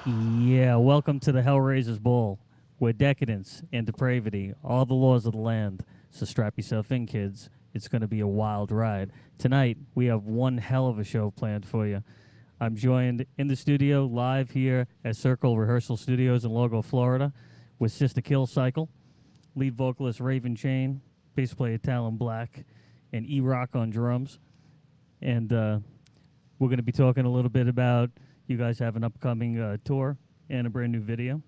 Yeah, welcome to the Hellraisers Ball, where decadence and depravity are the laws of the land. So strap yourself in, kids. It's going to be a wild ride. Tonight, we have one hell of a show planned for you. I'm joined in the studio live here at Circle Rehearsal Studios in Largo, Florida, with Sister Kill Cycle, lead vocalist Raven Chain, bass player Talon Black, and E-Rock on drums. And we're going to be talking a little bit about you guys have an upcoming tour and a brand new video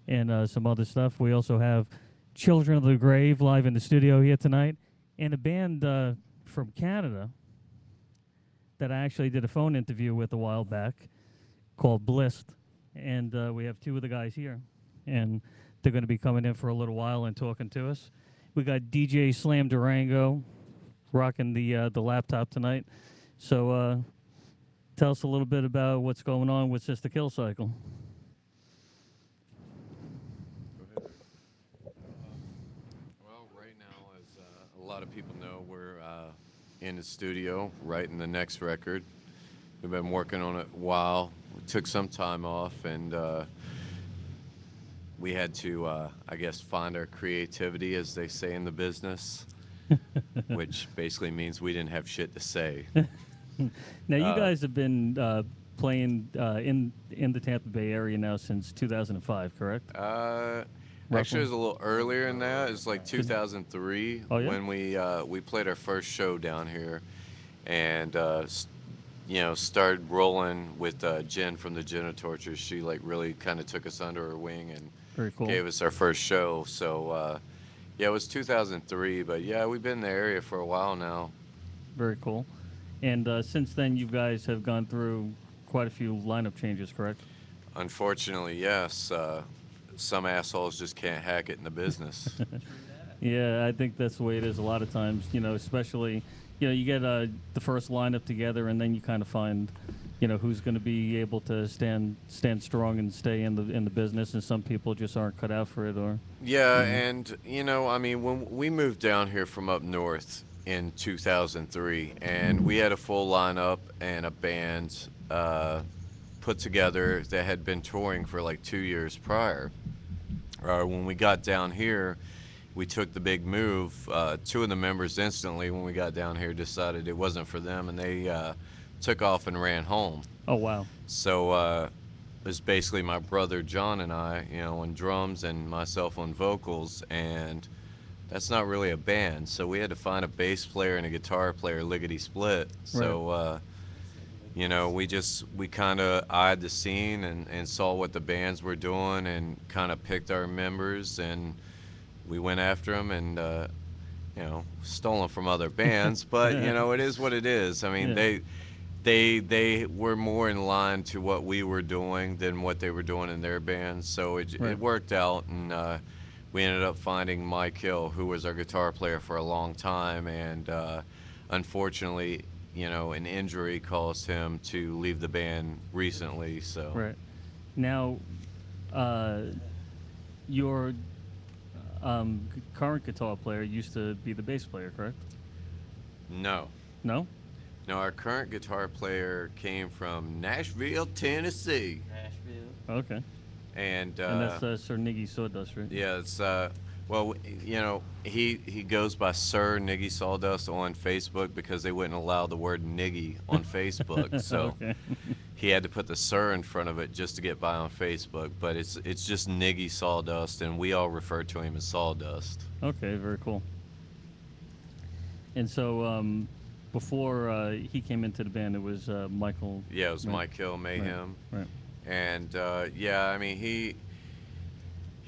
and some other stuff. We also have Children of the Grave live in the studio here tonight and a band from Canada that I actually did a phone interview with a while back called Blissed. And we have two of the guys here. And they're going to be coming in for a little while and talking to us. We got DJ Slam Durango rocking the laptop tonight. So tell us a little bit about what's going on with Sister Kill Cycle. Well, right now, as a lot of people know, we're in the studio writing the next record. We've been working on it a while. We took some time off, and we had to, I guess, find our creativity, as they say in the business, which basically means we didn't have shit to say. Now, you Uh, guys have been playing in the Tampa Bay area now since 2005, correct? Actually, it Roughly? was a little earlier than that. It was like 'Cause- 2003 Oh, yeah? when we played our first show down here, and started rolling with Jen from the Torture. She like really kind of took us under her wing and Very cool. gave us our first show. So yeah, it was 2003, but yeah, we've been in the area for a while now. Very cool. And since then, you guys have gone through quite a few lineup changes, correct? Unfortunately, yes. Some assholes just can't hack it in the business. Yeah, I think that's the way it is a lot of times. Especially, you get the first lineup together, and then you kind of find, who's going to be able to stand strong and stay in the business, and some people just aren't cut out for it, or Yeah, you know, and I mean, when we moved down here from up north in 2003, and we had a full lineup and a band put together that had been touring for like 2 years prior. When we got down here, we took the big move. Two of the members instantly, when we got down here, decided it wasn't for them, and they took off and ran home. oh wow, So it was basically my brother John and I, on drums and myself on vocals, and that's not really a band. So we had to find a bass player and a guitar player, lickety split. So we kind of eyed the scene and saw what the bands were doing and kind of picked our members, and we went after them and stolen from other bands. But it is what it is. I mean, yeah, they were more in line to what we were doing than what they were doing in their bands, so right. it worked out, and we ended up finding Mike Hill, who was our guitar player for a long time, and unfortunately, an injury caused him to leave the band recently. So Right. Now, uh, your current guitar player used to be the bass player, correct? no, No? no, our current guitar player came from Nashville, Tennessee, Okay. and And that's Sir Niggy Sawdust, right? yeah, it's well, he goes by Sir Niggy Sawdust on Facebook because they wouldn't allow the word niggy on Facebook. So Okay. he had to put the Sir in front of it just to get by on Facebook. But it's just Niggy Sawdust, and we all refer to him as Sawdust. Okay, very cool. And so before he came into the band, it was Michael. Yeah, it was Right. Mike Hill Mayhem, Right. and yeah, I mean he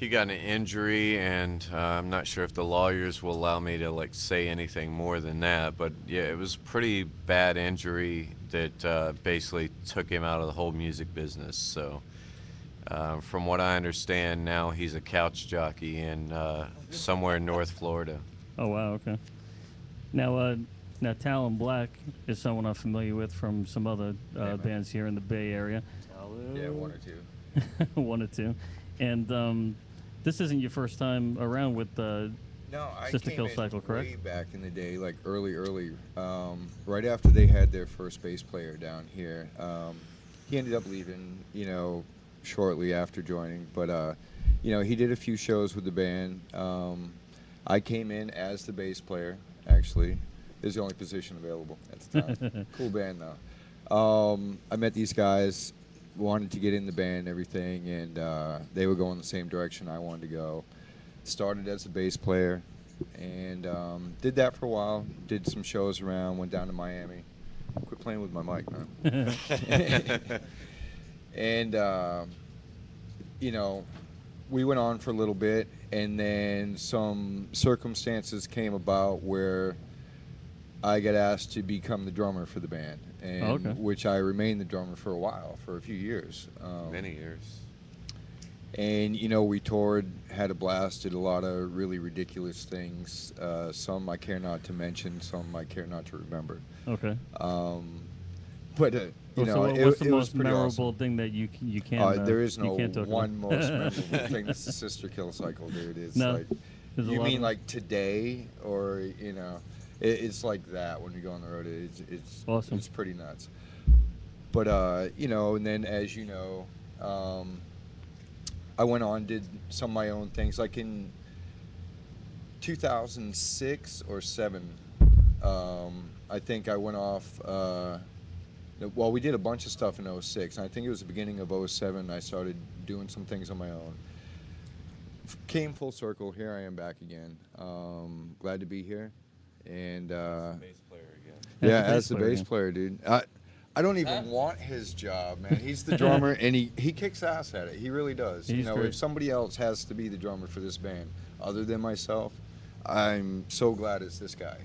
got an injury, and I'm not sure if the lawyers will allow me to like say anything more than that. But yeah, it was a pretty bad injury that basically took him out of the whole music business. So from what I understand, now he's a couch jockey in somewhere in North Florida. Oh wow. Okay. Now Talon Black is someone I'm familiar with from some other bands here in the Bay Area. Yeah, one or two. One or two. And this isn't your first time around with No, I Sister came Kill in Cycle, correct? way back in the day, like early, right after they had their first bass player down here. He ended up leaving, shortly after joining. But he did a few shows with the band. I came in as the bass player. Actually, is the only position available at the time. Cool band though. I met these guys, wanted to get in the band and everything, and they were going the same direction I wanted to go. Started as a bass player, and did that for a while. Did some shows around. Went down to Miami. Quit playing with my mic, man. And we went on for a little bit, and then some circumstances came about where I got asked to become the drummer for the band, and Okay. which I remained the drummer for a while, for a few years. Many years. And we toured, had a blast, did a lot of really ridiculous things. Some I care not to mention, some I care not to remember. Okay. But Well, so what's it the was most pretty memorable awesome. thing that you can't? There is you no can't talk one about? most memorable thing. It's the sister kill cycle, dude. It's No. like, There's a you lot mean of- like today, or it's like that when you go on the road. It's Awesome. It's pretty nuts. But and then as you know, I went on, did some of my own things. Like in 2006 or 7, I think I went off. Well, we did a bunch of stuff in 06. And I think it was the beginning of 07. I started doing some things on my own. Came full circle. Here I am back again. Glad to be here. And Bass player again. yeah, As as the the bass bass player, player, dude. I don't even want his job, man. He's the drummer, and he kicks ass at it. He really does. He's great. If somebody else has to be the drummer for this band, other than myself, I'm so glad it's this guy.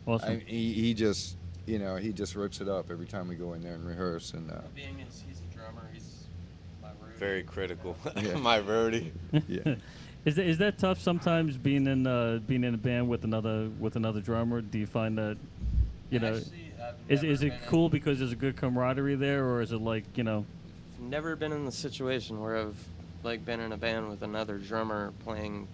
Awesome. He just, he just rips it up every time we go in there and rehearse. And Being as he's a drummer, he's my roadie. Very critical. Yeah. My roadie. yeah. Is that tough sometimes being in a band with another drummer? Do you find that Actually, I've is never it been cool because there's a good camaraderie there, or is it like Never been in the situation where I've like been in a band with another drummer playing,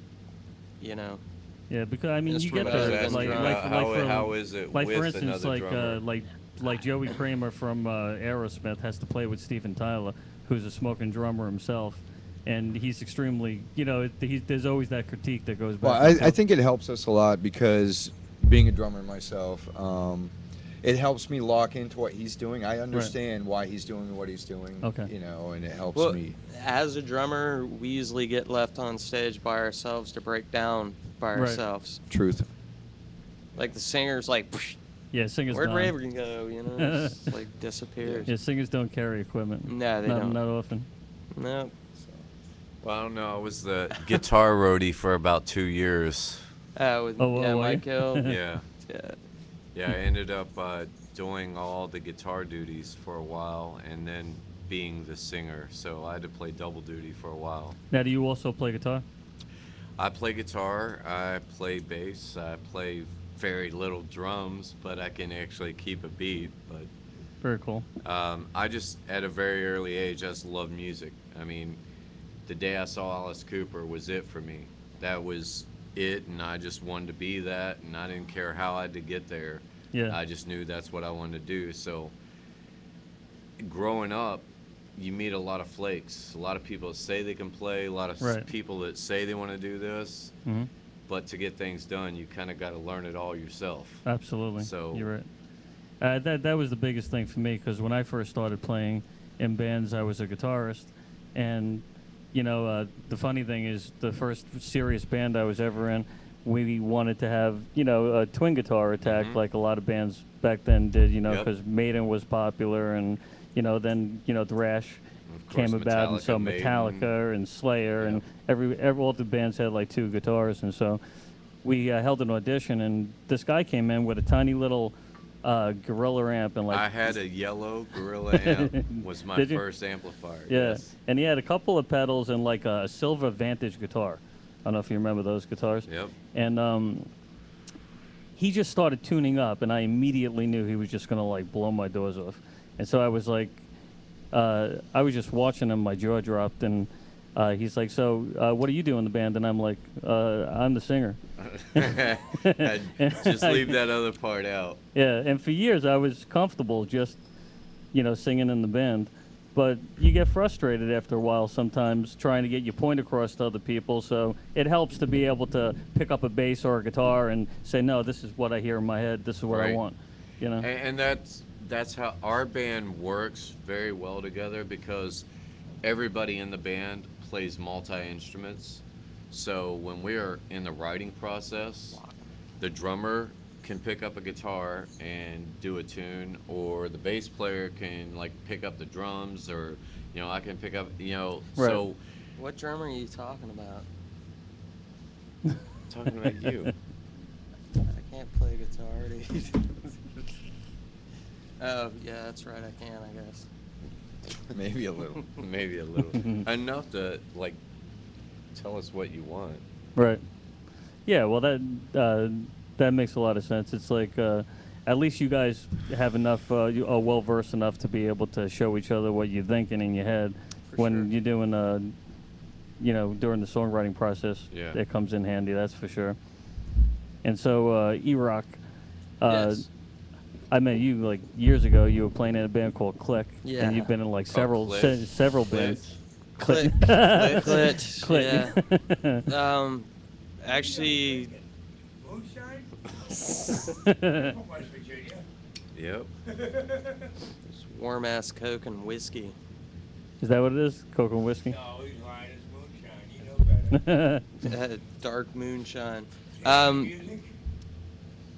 yeah? Because I mean you get Instrumental the than like drum. for, how is it like with for instance another like drummer? like Joey Kramer from Aerosmith has to play with Steven Tyler, who's a smoking drummer himself, and he's extremely there's always that critique that goes back. Well, and I forth. think it helps us a lot because being a drummer myself, it helps me lock into what he's doing. I understand why he's doing what he's doing. Okay. And it helps Well, me. as a drummer, we usually get left on stage by ourselves to break down by Right. ourselves. Truth. Like the singer's like, "Psh, Yeah, singers where'd don't. Raven go? It's like disappears. Yeah, singers don't carry equipment. No, they not, don't. Not often. No. Well, I don't know. I was the guitar roadie for about 2 years. Oh, were you? Mike Hill. Yeah. Yeah. Yeah, I ended up doing all the guitar duties for a while and then being the singer. So I had to play double duty for a while. Now, do you also play guitar? I play guitar, I play bass, I play very little drums, but I can actually keep a beat. But Very cool. I just, at a very early age, I just loved music. I mean, the day I saw Alice Cooper was it for me. That was it, and I just wanted to be that, and I didn't care how I had to get there. Yeah. I just knew that's what I wanted to do. So growing up, you meet a lot of flakes. A lot of people that say they can play, a lot of Right. people that say they want to do this. hmm But to get things done, you kind of got to learn it all yourself. Absolutely. So- You're right. That was the biggest thing for me because when I first started playing in bands, I was a guitarist, and the funny thing is the first serious band I was ever in, we wanted to have a twin guitar attack Mhm. like a lot of bands back then did, Yep. because Maiden was popular, and then Thrash Of course, came about, and so Maiden. Metallica and Slayer, Yep. and every all the bands had like two guitars, and so we held an audition, and this guy came in with a tiny little Gorilla amp, and like I had a yellow Gorilla amp. Was my Did you? first amplifier. yeah, Yes. and he had a couple of pedals and like a silver Vantage guitar. I don't know if you remember those guitars. Yep. And he just started tuning up, and I immediately knew he was just gonna like blow my doors off. And so I was like, I was just watching him, my jaw dropped, and he's like, "So, what do you do in the band?" And I'm like, "I'm the singer." Just leave that other part out. Yeah, and for years I was comfortable just, singing in the band, but you get frustrated after a while sometimes trying to get your point across to other people. So it helps to be able to pick up a bass or a guitar and say, no, this is what I hear in my head. This is what I Right. want. You know. And that's how our band works very well together, because everybody in the band plays multi-instruments. So when we are in the writing process, the drummer can pick up a guitar and do a tune, or the bass player can like pick up the drums, or I can pick up, Right. so What drummer are you talking about? talking about you. I can't play guitar. Dude. Oh yeah, that's right. I can, I guess. Maybe a little. Maybe a little. Enough to like tell us what you want. Right. Yeah. Well, that makes a lot of sense. It's like at least you guys have enough, you are well versed enough to be able to show each other what you're thinking in your head For when sure. you're doing, during the songwriting process. Yeah. It comes in handy. That's for sure. And so, E-Rock, Yes. I met you like years ago. You were playing in a band called Click, Yeah. and you've been in like Oh, several Click. several Click. bands. Clit. Click. Clit. Click. Yeah. Actually, West Virginia. Yep. it's warm ass Coke and whiskey. Is that what it is? Coke and whiskey. No, he's lying. It's moonshine. You know better. Dark moonshine. Music?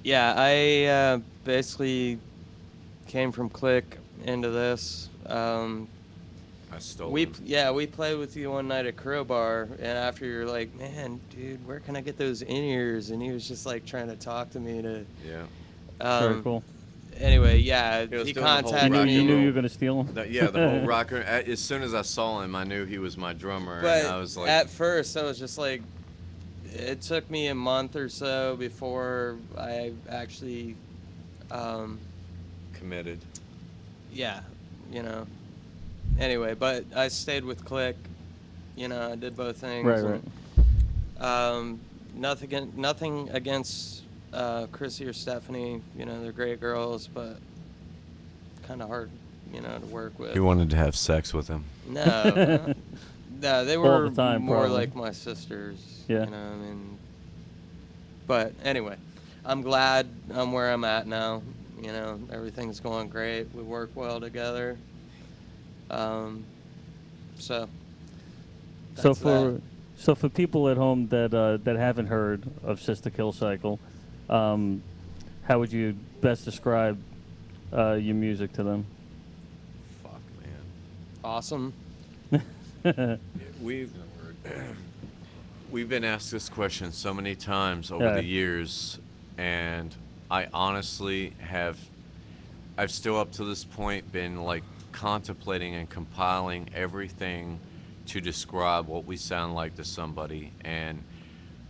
Yeah, I basically came from Click into this. I stole We him. we played with you one night at Crowbar, and after you're like, man, dude, where can I get those in-ears? And he was just like trying to talk to me to. Yeah. Very cool. Anyway, yeah, He was he doing the whole You contacted knew rock you and knew roll. you were gonna steal them. Yeah, the whole rocker. As soon as I saw him, I knew he was my drummer, But and I was like, at first, I was just like, it took me a month or so before I actually, committed. yeah, you know. Anyway, but I stayed with Click. You know, I did both things. Right, right. and, nothing against Chrissy or Stephanie. You know, they're great girls, but kind of hard, to work with. He wanted to have sex with him. No, no, they All were the time, more probably. like my sisters. Yeah. You know, I mean. But anyway, I'm glad I'm where I'm at now. You know, everything's going great. We work well together. So. So that's for that. so for people at home that haven't heard of Sister Kill Cycle, how would you best describe your music to them? Fuck, man. Awesome. We've we've been asked this question so many times over Yeah. the years, and I honestly I've still up to this point been like contemplating and compiling everything to describe what we sound like to somebody. And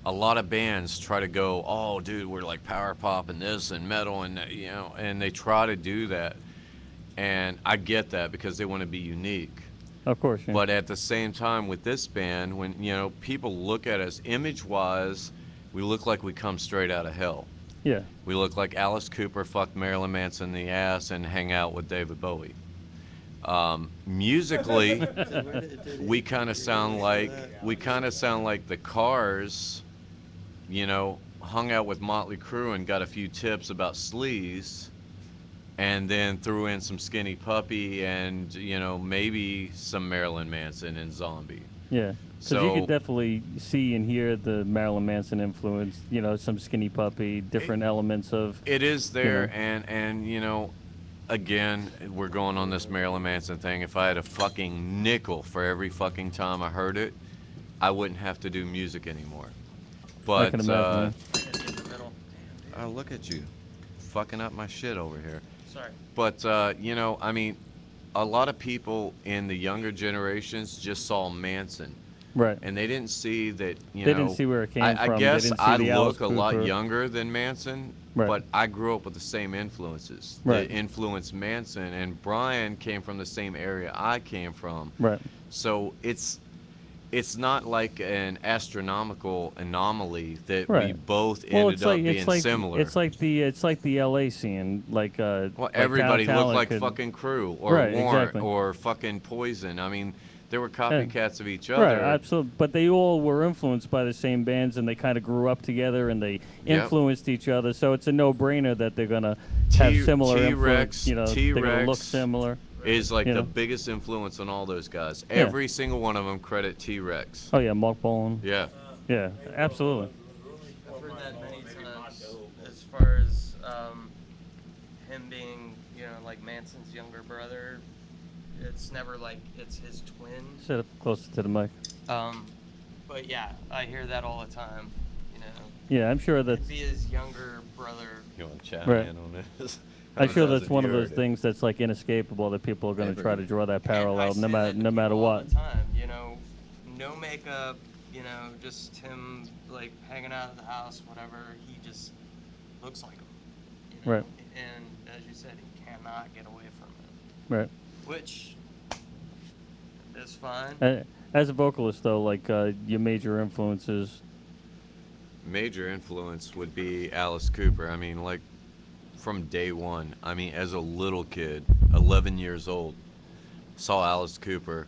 a lot of bands try to go, oh dude, we're like power pop and this and metal and and they try to do that, and I get that because they want to be unique. Of course. Yeah. But at the same time, with this band, when people look at us image-wise, we look like we come straight out of hell. yeah. We look like Alice Cooper fucked Marilyn Manson in the ass and hang out with David Bowie. Musically, we kind of sound like the Cars, hung out with Motley Crue and got a few tips about sleaze, and then threw in some Skinny Puppy and maybe some Marilyn Manson and Zombie. Yeah. Because you could definitely see and hear the Marilyn Manson influence. Some Skinny Puppy, different elements of. It is there, Yeah. and again, we're going on this Marilyn Manson thing. If I had a fucking nickel for every fucking time I heard it, I wouldn't have to do music anymore. But can imagine. In the middle. oh, look at you, fucking up my shit over here. Sorry. But I mean, a lot of people in the younger generations just saw Manson, Right. and they didn't see that. They didn't see where it came I from. They guess didn't see I the Alice look a lot Cooper. younger than Manson, Right. but I grew up with the same influences Right. that influenced Manson, and Brian came from the same area I came from. Right. So it's it's not like an astronomical anomaly that we Right. both Well, ended up being similar. it's like the LA scene, like Well, like how everybody looked talent like could. fucking Crew or Right, Warrant exactly. or fucking Poison. I mean, there were Yeah. copycats of each Right, other. absolutely. But they all were influenced by the same bands, and they kind of grew up together, and they Yep. influenced each other. So it's a no-brainer that they're gonna have similar influence. T-Rex, You know, they're gonna look T-Rex similar. is like You the know. biggest influence on all those guys. Yeah. Every single one of them credit T-Rex. Oh yeah, Mark Bolan. Yeah. Yeah, absolutely. I've heard that many times. As far as him being, you know, like Manson's younger brother, it's never like it's his twin. Sit up closer to the mic. But yeah, I hear that all the time. You know, Yeah, I'm sure that. it'd be his younger brother. You want to chat Right. in on this? I'm sure How's that's it one of you those heard it? things that's like inescapable that people are going to try to draw that And I parallel, say no matter that to no matter people all what. the time, you know, no makeup, you know, just him like hanging out of the house, whatever. He just looks like him. You know? Right. And as you said, he cannot get away from it, Right. which is fine. As a vocalist, though, like your major influences. Major influence would be Alice Cooper. I mean, like from day one. I mean, as a little kid, 11 years old, saw Alice Cooper,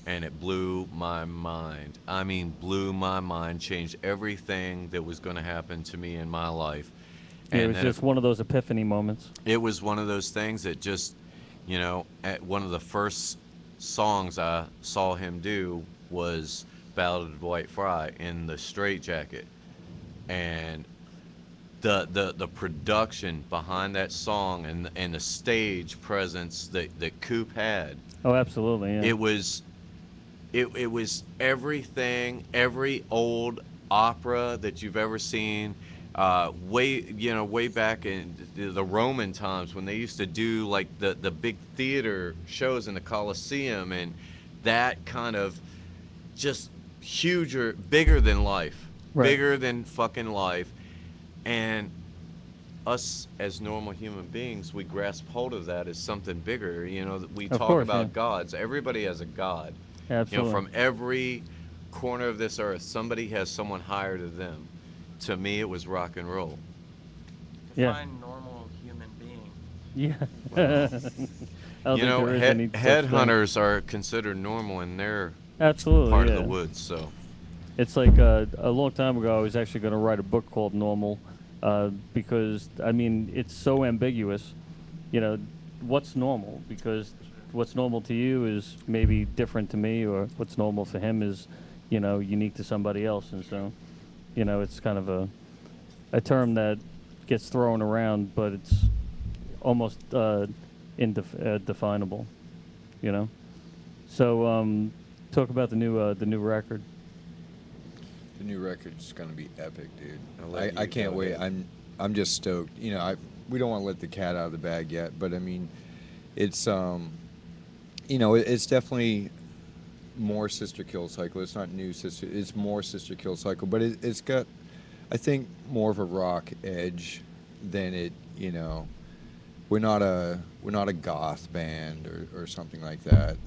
and it blew my mind. I mean, blew my mind, changed everything that was going to happen to me in my life. Yeah, it And was then just one of those epiphany moments. it was one of those things that just, you know, at one of the first songs I saw him do was Ballad of White Fry in the Straight Jacket. And the production behind that song and the stage presence that Coop had, Oh, absolutely. Yeah. it was everything, every old opera that you've ever seen, way back in the Roman times when they used to do like the big theater shows in the Colosseum, and that kind of just huger, bigger than life, Right. bigger than fucking life. And us as normal human beings, we grasp hold of that as something bigger. You know, we Of talk course, about yeah. gods. Everybody has a god. Absolutely. You know, from every corner of this earth, somebody has someone higher to them. To me, it was rock and roll. Yeah. Define normal human being. Yeah. I don't You think know, there is any such thing. headhunters are considered normal in their Absolutely. part yeah. of the woods. So It's like a long time ago, I was actually going to write a book called Normal, because I mean it's so ambiguous. You know, what's normal? Because what's normal to you is maybe different to me, or what's normal for him is, you know, unique to somebody else. And so, you know, it's kind of a term that gets thrown around, but it's almost indefinable. You know. So talk about the new record. The new record's gonna be epic, dude. I'll let I you can't go wait. ahead. I'm just stoked. You know, we don't want to let the cat out of the bag yet, but I mean, it's you know, it's definitely more Sister Kill Cycle. It's not new Sister. It's more Sister Kill Cycle, but it's got, I think, more of a rock edge than it. You know, we're not a goth band or something like that.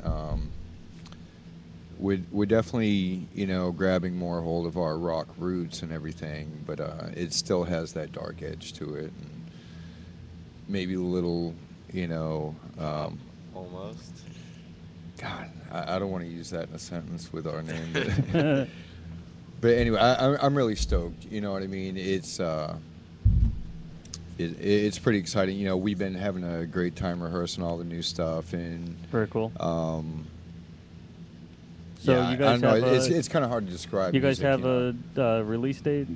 We're definitely, you know, grabbing more hold of our rock roots and everything, but it still has that dark edge to it, and maybe a little, you know, almost. God, I don't want to use that in a sentence with our name, but anyway, I'm really stoked. You know what I mean? It's pretty exciting. You know, we've been having a great time rehearsing all the new stuff, and Very cool. So yeah, you guys I don't know. have It's kind of hard to describe. you guys music, have you know? a release date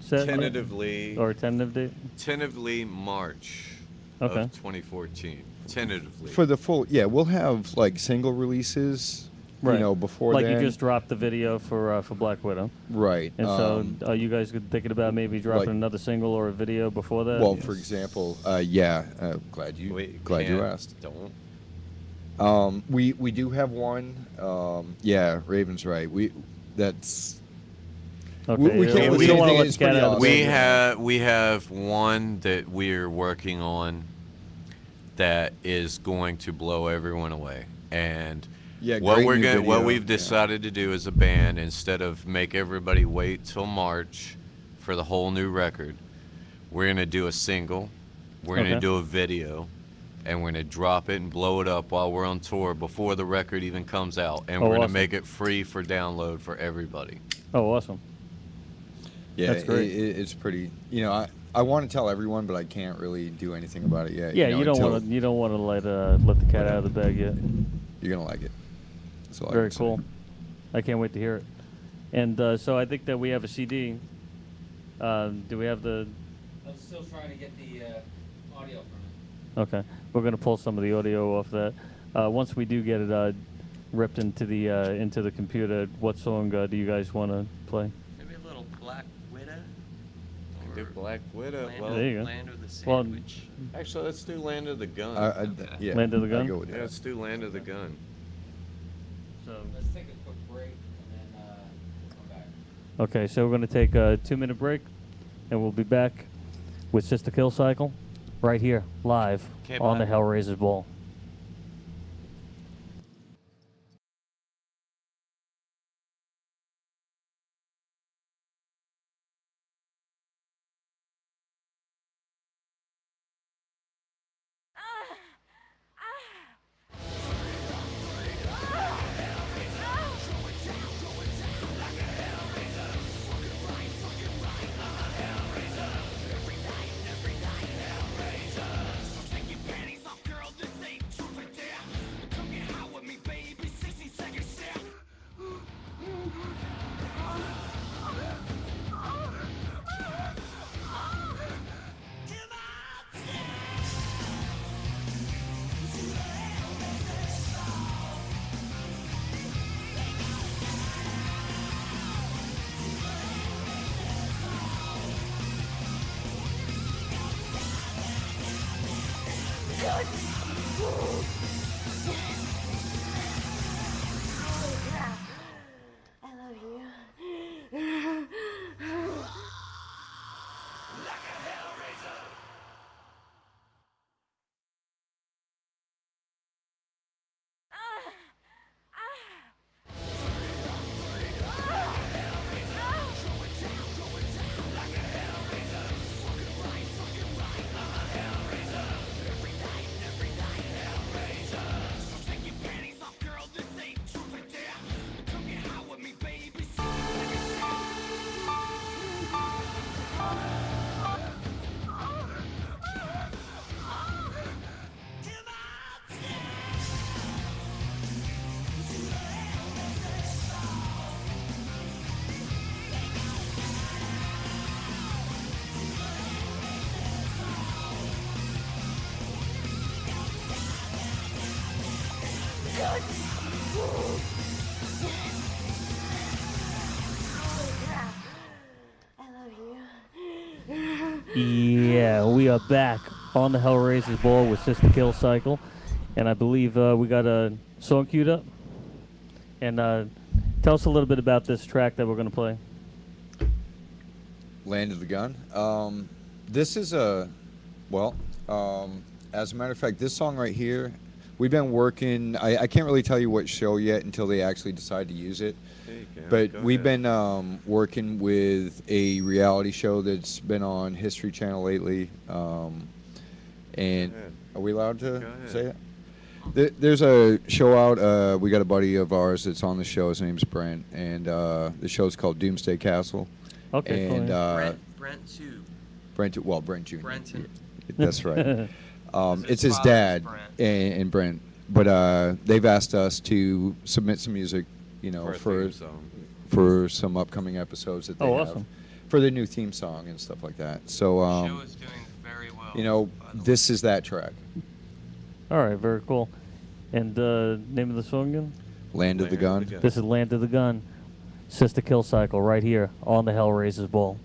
set? Tentatively, Or a tentative date? tentatively March Okay. of 2014. Tentatively. For the full, yeah, we'll have like single releases, Right. you know, before like then. you just dropped the video for Black Widow, Right. and so are you guys thinking about maybe dropping like- another single or a video before that? well, for example, yeah, glad you Can't- asked. Don't. We do have one. Yeah, Raven's right. That's okay, we yeah, can't- we we don't don't want to think let it's the cat pretty out of the awesome. We have one that we're working on that is going to blow everyone away, and Yeah, What great we're new going what video, we've yeah. decided to do as a band, instead of make everybody wait till March for the whole new record, we're gonna do a single, we're gonna Okay. do a video, and we're gonna drop it and blow it up while we're on tour before the record even comes out, and Oh, we're gonna awesome. make it free for download for everybody. Oh, awesome. Yeah, That's great. It's pretty. You know, I want to tell everyone, but I can't really do anything about it yet. Yeah, you know, you don't until want to. You don't want to let the cat out of the bag yet. You're gonna like it. That's all I Very can say. cool. I can't wait to hear it. And so I think that we have a CD. Do we have the? I'm still trying to get the audio from it. Okay, we're gonna pull some of the audio off that. Once we do get it ripped into the computer, what song do you guys want to play? Maybe a little Black Widow. Do Black Widow. Land, Well, There you go. Land of the Well, Sandwich. actually, let's do Land of the Gun. Yeah, Land of the Gun? I'd go with Yeah, that. let's do Land of the Gun. So. Let's take a quick break and then we'll come back. Okay, so we're gonna take a 2-minute break, and we'll be back with Sister Kill Cycle, right here, live Okay, on bye. the Hellraisers Ball. I love you. I love you. Yeah, we are back on the Hellraisers Ball with Sister Kill Cycle, and I believe we got a song queued up. And tell us a little bit about this track that we're going to play. Land of the Gun. This is as a matter of fact, this song right here, we've been working. I can't really tell you what show yet until they actually decide to use it. There you go. But Go we've ahead. been working with a reality show that's been on History Channel lately. And ahead. are we allowed to Go ahead. say it? There's a show out. We got a buddy of ours that's on the show. His name's Brent, and the show's called Doomsday Castle. Okay, cool, And yeah. Brent too. Brent Jr. Brenton. That's right. His It's his father's dad Brent. and Brent, but they've asked us to submit some music, you know, For a theme song. for some upcoming episodes that they Oh, have awesome. for the new theme song and stuff like that. So, Show is doing very well. you know, by the way. this is that track, All right, very cool. And name of the song again? Land of the Gun. This is Land of the Gun, Sister Kill Cycle, right here on the Hellraisers Ball.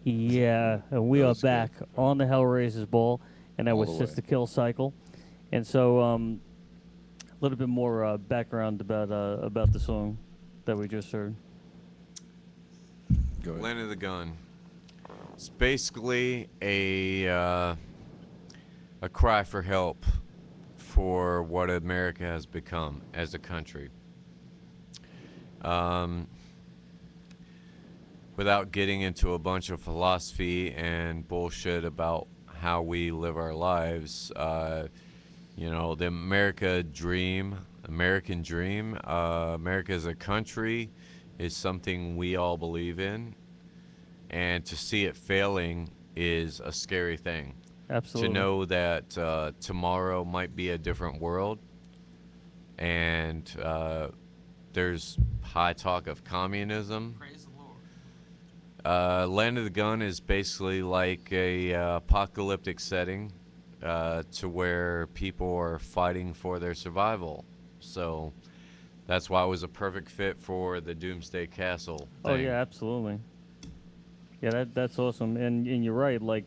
Yeah, we That are was good. back on the Hellraisers Ball, and that All was the way. Sister Kill Cycle. And so, a little bit more background about the song that we just heard. Go ahead. Land of the Gun. It's basically a cry for help for what America has become as a country. Um, without getting into a bunch of philosophy and bullshit about how we live our lives, the American dream, America as a country is something we all believe in, and to see it failing is a scary thing. To Absolutely. know that tomorrow might be a different world, and there's high talk of communism. Praise the Lord. Land of the Gun is basically like a apocalyptic setting to where people are fighting for their survival. So that's why it was a perfect fit for the Doomsday Castle thing. Oh yeah, absolutely. Yeah, that's awesome. And you're right. Like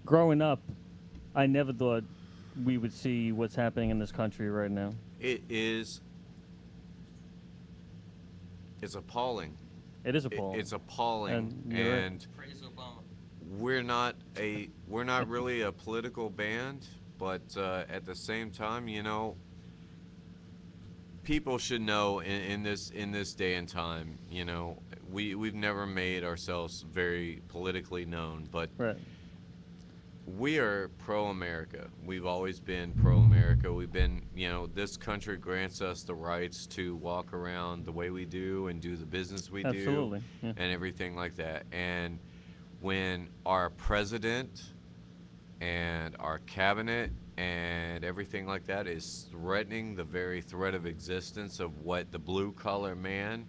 growing up, I never thought we would see what's happening in this country right now. It is. It's appalling. It is appalling. It's appalling, And you're right. and Praise Obama. we're not really a political band, but at the same time, people should know in this day and time, we've never made ourselves very politically known, but Right. we are pro-America. We've always been pro-America. We've been, this country grants us the rights to walk around the way we do and do the business we Absolutely. do Yeah. and everything like that. And when our president and our cabinet and everything like that is threatening the very threat of existence of what the blue-collar man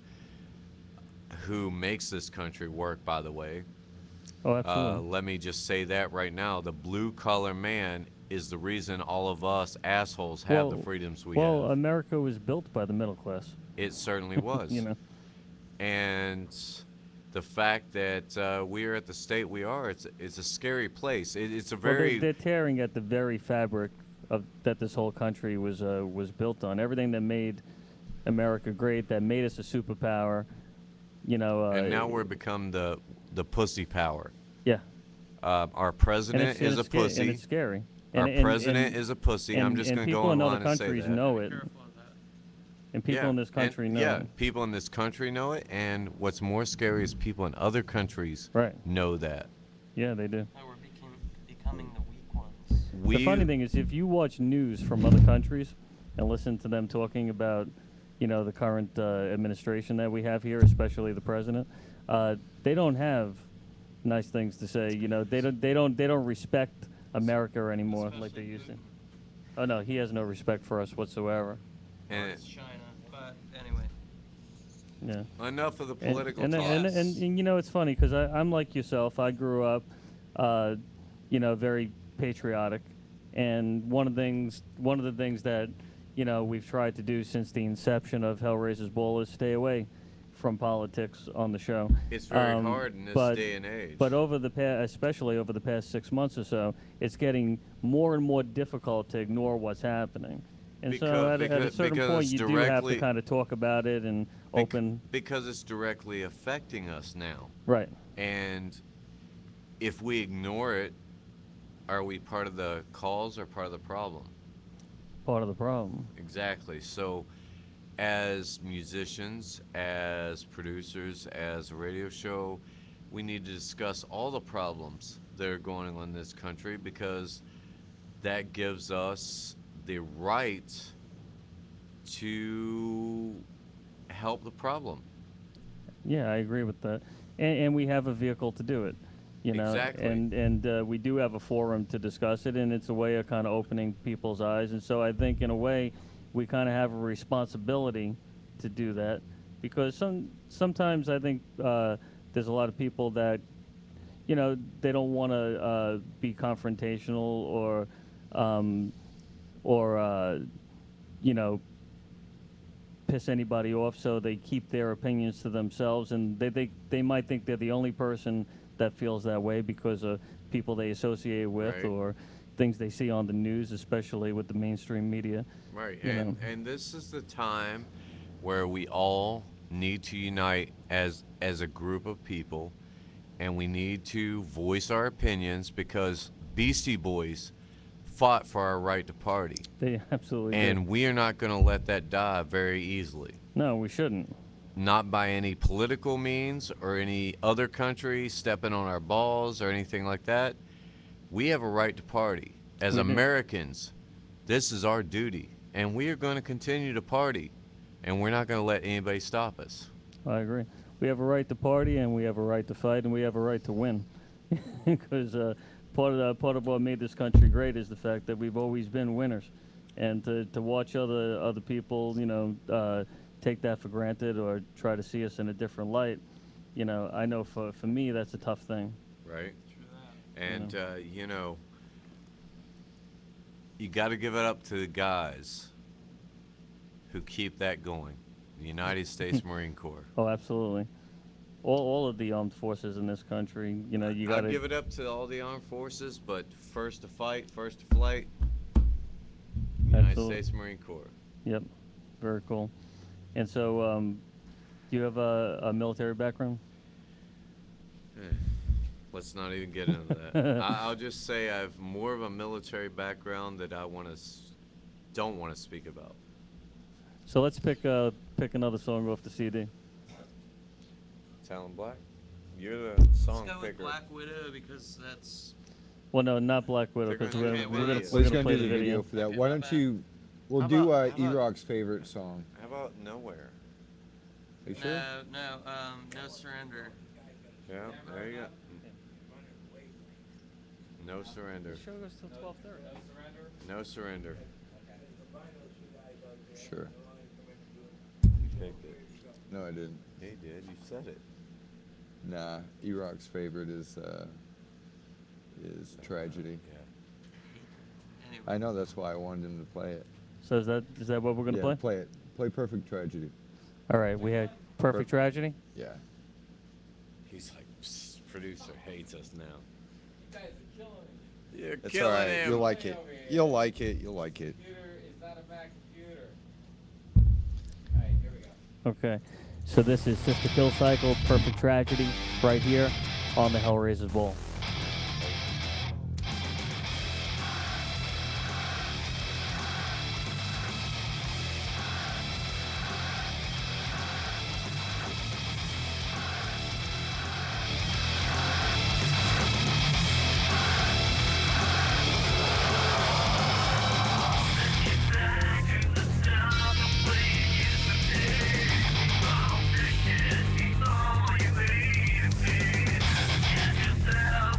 who makes this country work, by the way, Oh, absolutely. let me just say that right now. The blue collar man is the reason all of us assholes have the freedoms we well, have. America was built by the middle class. It certainly was. You know. And the fact that we are at the state we are, it's a scary place. It's a Well, very. they're tearing at the very fabric of that this whole country was built on. Everything that made America great, that made us a superpower. and now we're become the pussy power. Yeah. Our president is a pussy. And it's scary. Our And- president is a pussy. I'm just going to go And people in online other and say countries that. know it. Careful of that. And people in this country know Yeah, it. people in this country know it, and what's more scary is people in other countries Right. know that. Yeah, they do. Now we're becoming the weak ones. The funny thing is, if you watch news from other countries and listen to them talking about, the current administration that we have here, especially the president, they don't have nice things to say. They don't respect America anymore like they Especially used to. Putin. Oh no, he has no respect for us whatsoever. Or And it's China. But anyway. Yeah. enough of the And- political and, talk. and it's funny because I'm like yourself. I grew up, very patriotic, and one of the things that we've tried to do since the inception of Hellraisers Ball is stay away from politics on the show. It's very hard in this day and age. But especially over the past 6 months or so, it's getting more and more difficult to ignore what's happening. And so at a certain because point, it's you do have to directly- kind of talk about it and open. because it's directly affecting us now. Right. And if we ignore it, are we part of the cause or part of the problem? Part of the problem. Exactly. So, as musicians, as producers, as a radio show, we need to discuss all the problems that are going on in this country because that gives us the right to help the problem. Yeah, I agree with that, and we have a vehicle to do it. Exactly. And we do have a forum to discuss it, and it's a way of kind of opening people's eyes. And so I think, in a way, we kind of have a responsibility to do that, because sometimes I think there's a lot of people that, they don't want to be confrontational or piss anybody off, so they keep their opinions to themselves, and they might think they're the only person that feels that way because of people they associate with Right. or things they see on the news, especially with the mainstream media. Right, You and know. and this is the time where we all need to unite as a group of people, and we need to voice our opinions because Beastie Boys fought for our right to party, They absolutely and did. we are not going to let that die very easily. No, we shouldn't. Not by any political means or any other country stepping on our balls or anything like that. We have a right to party. As We do. Americans, this is our duty, and we are going to continue to party, and we're not going to let anybody stop us. I agree. We have a right to party, and we have a right to fight, and we have a right to win. Because part of what made this country great is the fact that we've always been winners, and to watch other people, take that for granted or try to see us in a different light, I know for me that's a tough thing. Right? And, you got to give it up to the guys who keep that going. The United States Marine Corps. Oh, absolutely. All of the armed forces in this country, you got I'd give to. it up to all the armed forces, but first to fight, first to flight, United Absolutely. States Marine Corps. Yep, very cool. And so, do you have a military background? Let's not even get into that. I'll just say I have more of a military background that I don't want to speak about. So let's pick another song off the CD. Talon Black, you're the song Let's go with picker. Black Widow because that's. Well, no, not Black Widow, because Pick we're, another we're gonna, video. we're Well, he's gonna gonna play do the video for that. Okay, Why my don't bad. you? We'll How do about- how about- E-Rock's favorite song. How about Nowhere? Are you sure? No surrender. Yeah, there you go. No surrender. show goes till 12:30. No surrender. Sure. You picked it. No, I didn't. He did. You said it. Nah, E-Rock's favorite is Tragedy. Anyway. I know, that's why I wanted him to play it. So is that what we're gonna Yeah, play? play it. Play Perfect Tragedy. All right, we had Perfect Tragedy. Yeah. He's like, "Psst, producer hates us now. You guys are killing me. You're That's killing all right. him. You'll like it. You'll like it. You'll like it. Computer is not a Mac computer. All right, here we go. Okay, so this is Sister Kill Cycle, Perfect Tragedy, right here on the Hellraisers Ball. All you need is me. Get yourself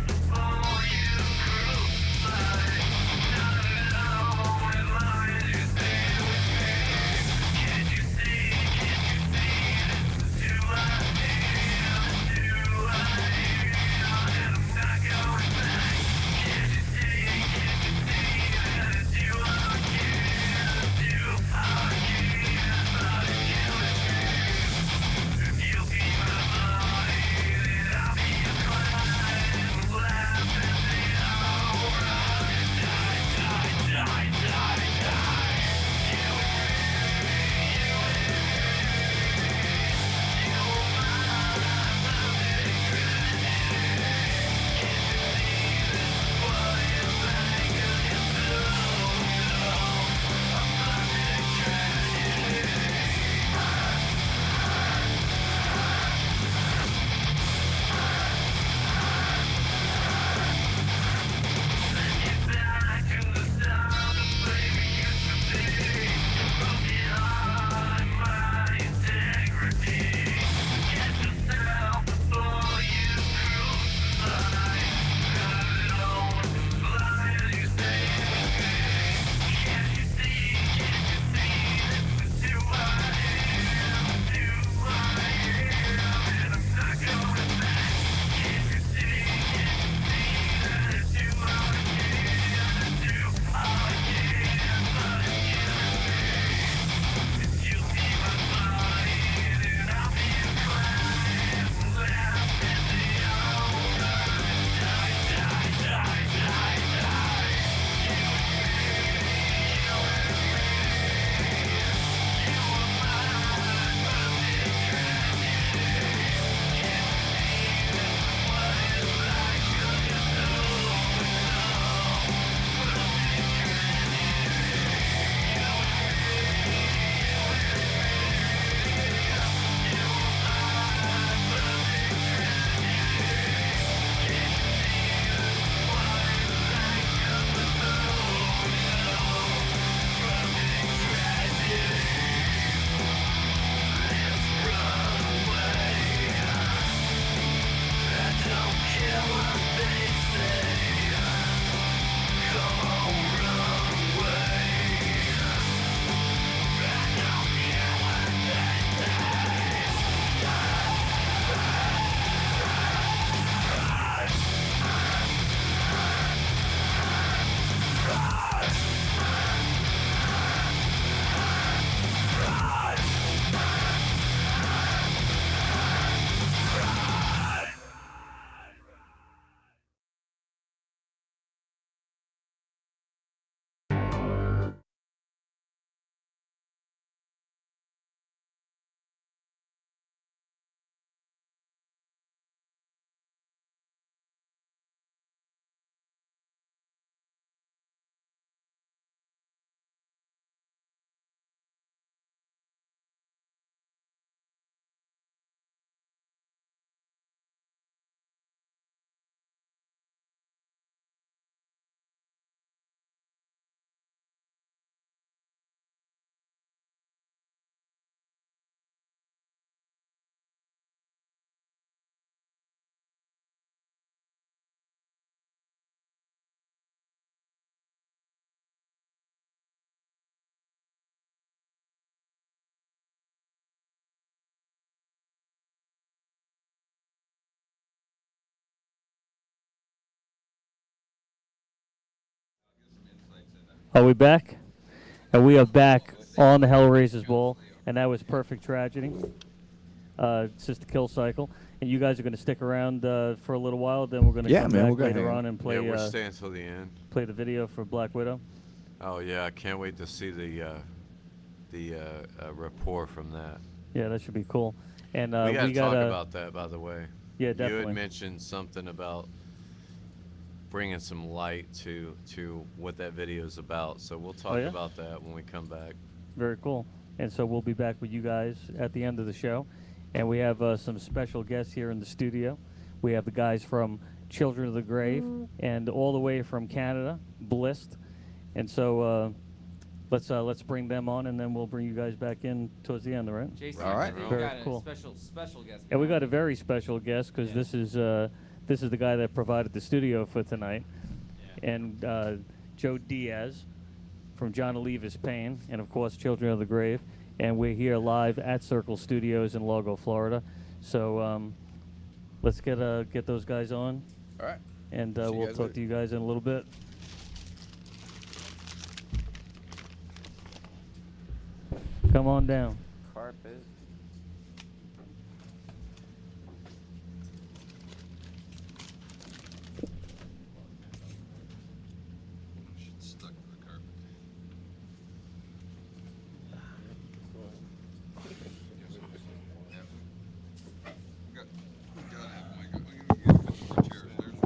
Are we back? And we are back on the Hellraisers Ball, and that was Perfect Tragedy. It's just a kill cycle. And you guys are going to stick around for a little while, then we're going to Yeah, come man, we'll back go later hang on and play, Yeah, we're staying till the end. play the video for Black Widow. Oh yeah, I can't wait to see the rapport from that. Yeah, that should be cool. And We got to talk got about that, by the way. Yeah, You definitely. had mentioned something about bringing some light to what that video is about. So we'll talk yeah? about that when we come back. Very cool. And so we'll be back with you guys at the end of the show. And we have some special guests here in the studio. We have the guys from Children of the Grave and all the way from Canada, Blist. And so let's bring them on, and then we'll bring you guys back in towards the end, all right? Jason, All right. I think Very we got cool. a special guest. And we got a very special guest because this is the guy that provided the studio for tonight, and Joe Diaz from John Oliva's Pain, and of course Children of the Grave. And we're here live at Circle Studios in Largo, Florida. So let's get those guys on, All right. and See you we'll guys talk later. to you guys in a little bit. Come on down. Carpet.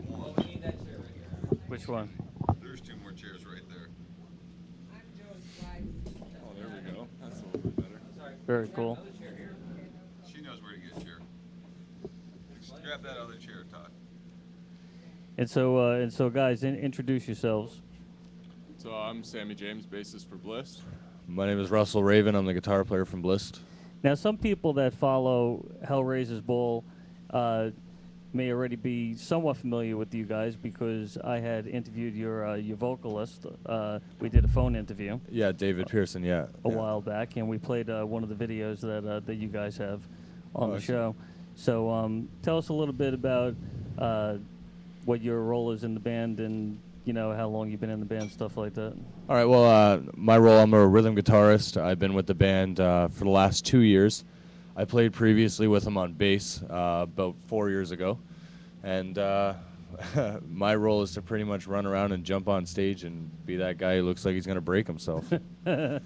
Well, we need that chair right here. Which one? There's 2 more chairs right there. Oh, there we go. That's a little bit better. Very cool. She knows where to get a chair. Grab that other chair, Todd. And so guys, introduce yourselves. So I'm Sammy James, bassist for Bliss. My name is Russell Raven. I'm the guitar player from Blist. Now, some people that follow Hellraisers Ball may already be somewhat familiar with you guys because I had interviewed your vocalist. We did a phone interview Yeah, David Pearson. Yeah. a while back, and we played one of the videos that you guys have on the excellent. show. So tell us a little bit about what your role is in the band and how long you've been in the band, stuff like that. All right. Well, my role, I'm a rhythm guitarist. I've been with the band for the last 2 years. I played previously with them on bass about 4 years ago, and my role is to pretty much run around and jump on stage and be that guy who looks like he's gonna break himself. And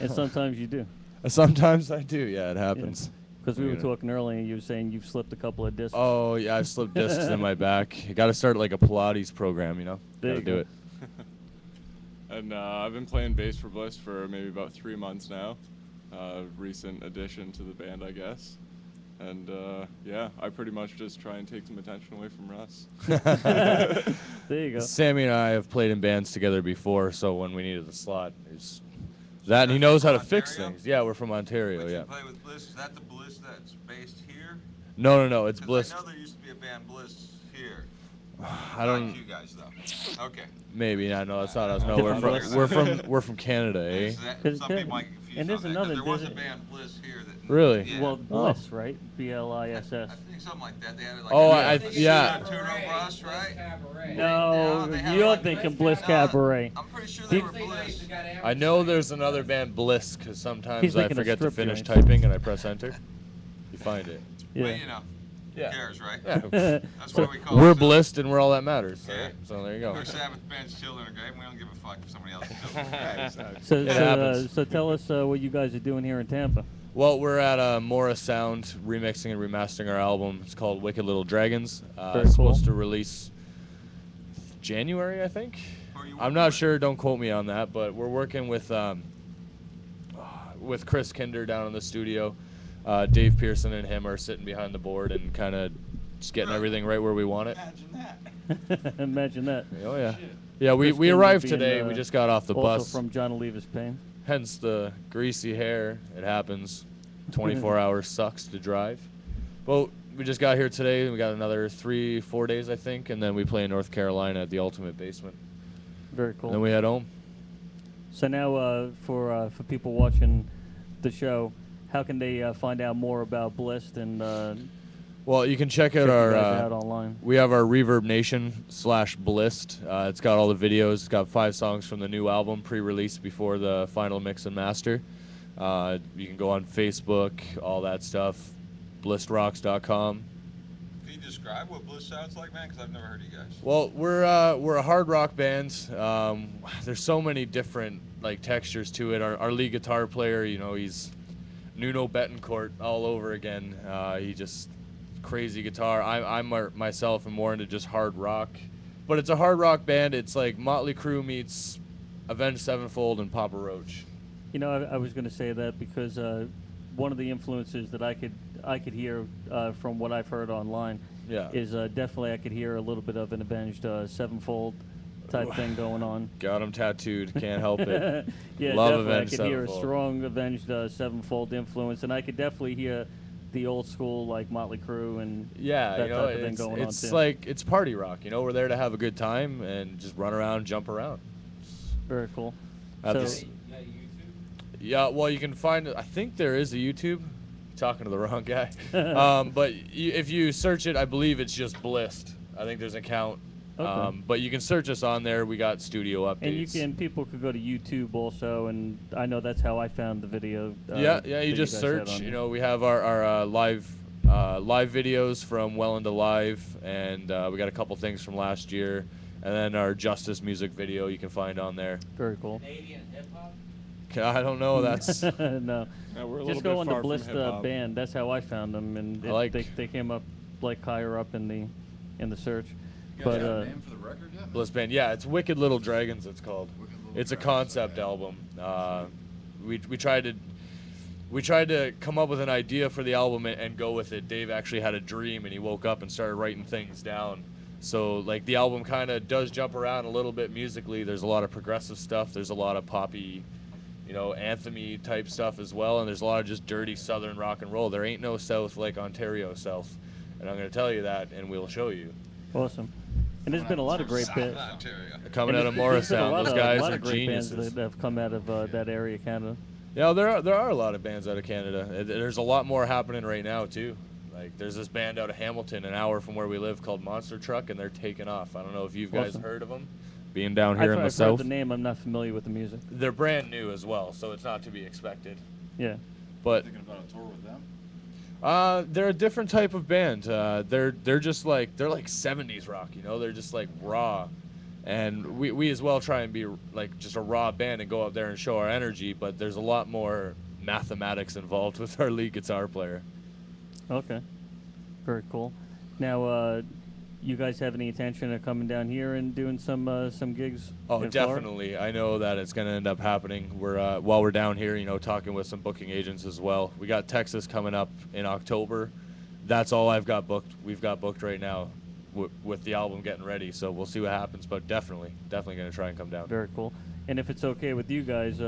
sometimes you do. Sometimes I do. Yeah, it happens. Because we were Yeah. talking earlier, and you were saying you've slipped a couple of discs. Oh yeah, I've slipped discs in my back. You got to start like a Pilates program, you know. There Gotta you do go. it. And I've been playing bass for Bliss for maybe about 3 months now. Recent addition to the band, I guess. And yeah, I pretty much just try and take some attention away from Russ. There you go. Sammy and I have played in bands together before, so when we needed the slot, there's that, and he knows how to fix Ontario? things. Yeah, we're from Ontario. But Yeah. you play with Bliss. Is that the Bliss that's based here? No, it's 'Cause Bliss. I know there used to be a band Bliss here. I don't. Like you guys though. Okay. Maybe I know that's not us. No, Different Bliss. we're from Canada, eh? So that- Cause- some people might get confused and there's on that, 'cause another- there was a there's a- band Bliss here that. Really? Yeah. Well, Bliss, right? BLISS. I think something like that. They had it like. Oh, a- yeah. Tour Bus, right? No, they have you're like- thinking Bliss Cabaret. I'm pretty sure they Deep- were Bliss. I know there's another band, Bliss, because sometimes He's I thinking of forget to strip finish joints. typing and I press enter. You find it. Well, Yeah. you know, who Yeah. cares, right? Yeah. That's So why we call We're it. blissed and we're all that matters. Yeah. So there you go. Our Sabbath band's Children of Grave. We don't give a fuck if somebody else is doing it. So, It happens. so tell us what you guys are doing here in Tampa. Well, we're at Mora Sound remixing and remastering our album. It's called Wicked Little Dragons. Very It's cool. supposed to release January, I think. Who are you I'm working not with? sure. Don't quote me on that. But we're working with Chris Kinder down in the studio. Dave Pearson and him are sitting behind the board and kind of just getting everything right where we want it. Imagine that. Oh yeah. Yeah, we Chris Kinder arrived being, today. We just got off the also bus. from John Oliva's Pain. Hence the greasy hair. It happens. 24 hours sucks to drive. But we just got here today. We got another 3-4 days, I think, and then we play in North Carolina at the Ultimate Basement. Very cool. Then we head home. So now, for people watching the show, how can they find out more about Bliss and Well, you can check out Check you our. guys out online. We have our Reverb Nation /Blist. It's got all the videos. It's got 5 songs from the new album pre-released before the final mix and master. You can go on Facebook, all that stuff. BlistRocks.com. Can you describe what Bliss sounds like, man? Because I've never heard of you guys. Well, we're a hard rock band. There's so many different like textures to it. Our lead guitar player, you know, he's Nuno Betancourt all over again. He just crazy guitar. I'm myself am more into just hard rock, but it's a hard rock band. It's like Motley Crue meets Avenged Sevenfold and Papa Roach. You know, I was going to say that because one of the influences that I could hear from what I've heard online is definitely I could hear a little bit of an Avenged Sevenfold type thing going on. Got them tattooed. Can't help it. Yeah, Love definitely. Avenged I could hear a Sevenfold. strong Avenged Sevenfold influence, and I could definitely hear the old school like Motley Crue and Yeah, that you know, type of thing going on it's too. like it's party rock. You know, we're there to have a good time and just run around, jump around. Very cool. Have So- this- Yeah, well, you can find it. I think there is a YouTube. Talking to the wrong guy. But if you search it, I believe it's just Blist. I think there's an account. Okay. But you can search us on there. We got studio updates. And people could go to YouTube also, and I know that's how I found the video. Yeah, that you just guys had search. on You there. know, we have our live videos from Well Into Live, and we got a couple things from last year, and then our Justice music video you can find on there. Very cool. Canadian hip hop. I don't know. That's No. Yeah, we're a Just little go bit on the far from Bliss hip-hop. band. That's how I found them, and I like- they came up like higher up in the search. You guys But got a name for the record yet? man? Bliss Band. Yeah, it's Wicked Little Dragons. It's called. Wicked Little It's a Dragons, concept okay. album. We tried to come up with an idea for the album and go with it. Dave actually had a dream and he woke up and started writing things down. So like the album kind of does jump around a little bit musically. There's a lot of progressive stuff. There's a lot of poppy, you know, anthem-y type stuff as well. And there's a lot of just dirty southern rock and roll. There ain't no South like Ontario South. And I'm going to tell you that and we'll show you. Awesome. And there's been a lot of great bands. Ontario. Coming out of There's been a Morristown, lot those of- guys lot are of great bands geniuses. that have come out of that area, Canada. Yeah, there are a lot of bands out of Canada. There's a lot more happening right now too. Like there's this band out of Hamilton, an hour from where we live, called Monster Truck, and they're taking off. I don't know if you guys Awesome. heard of them. Being down here I've in the heard south, the name. I'm not familiar with the music. they're brand new as well, so it's not to be expected. Yeah. But Thinking about a tour with them? they're a different type of band. They're just like they're like 70s rock, you know. They're just like raw, and we as well try and be like just a raw band and go out there and show our energy. But there's a lot more mathematics involved with our lead guitar player. Okay. Very cool. Now, you guys have any intention of coming down here and doing some gigs? Oh, in Florida? definitely. I know that it's going to end up happening. We're while we're down here, you know, talking with some booking agents as well. We got Texas coming up in October. That's all I've got booked. We've got booked right now with the album getting ready. So we'll see what happens. But definitely going to try and come down. Very cool. And if it's okay with you guys,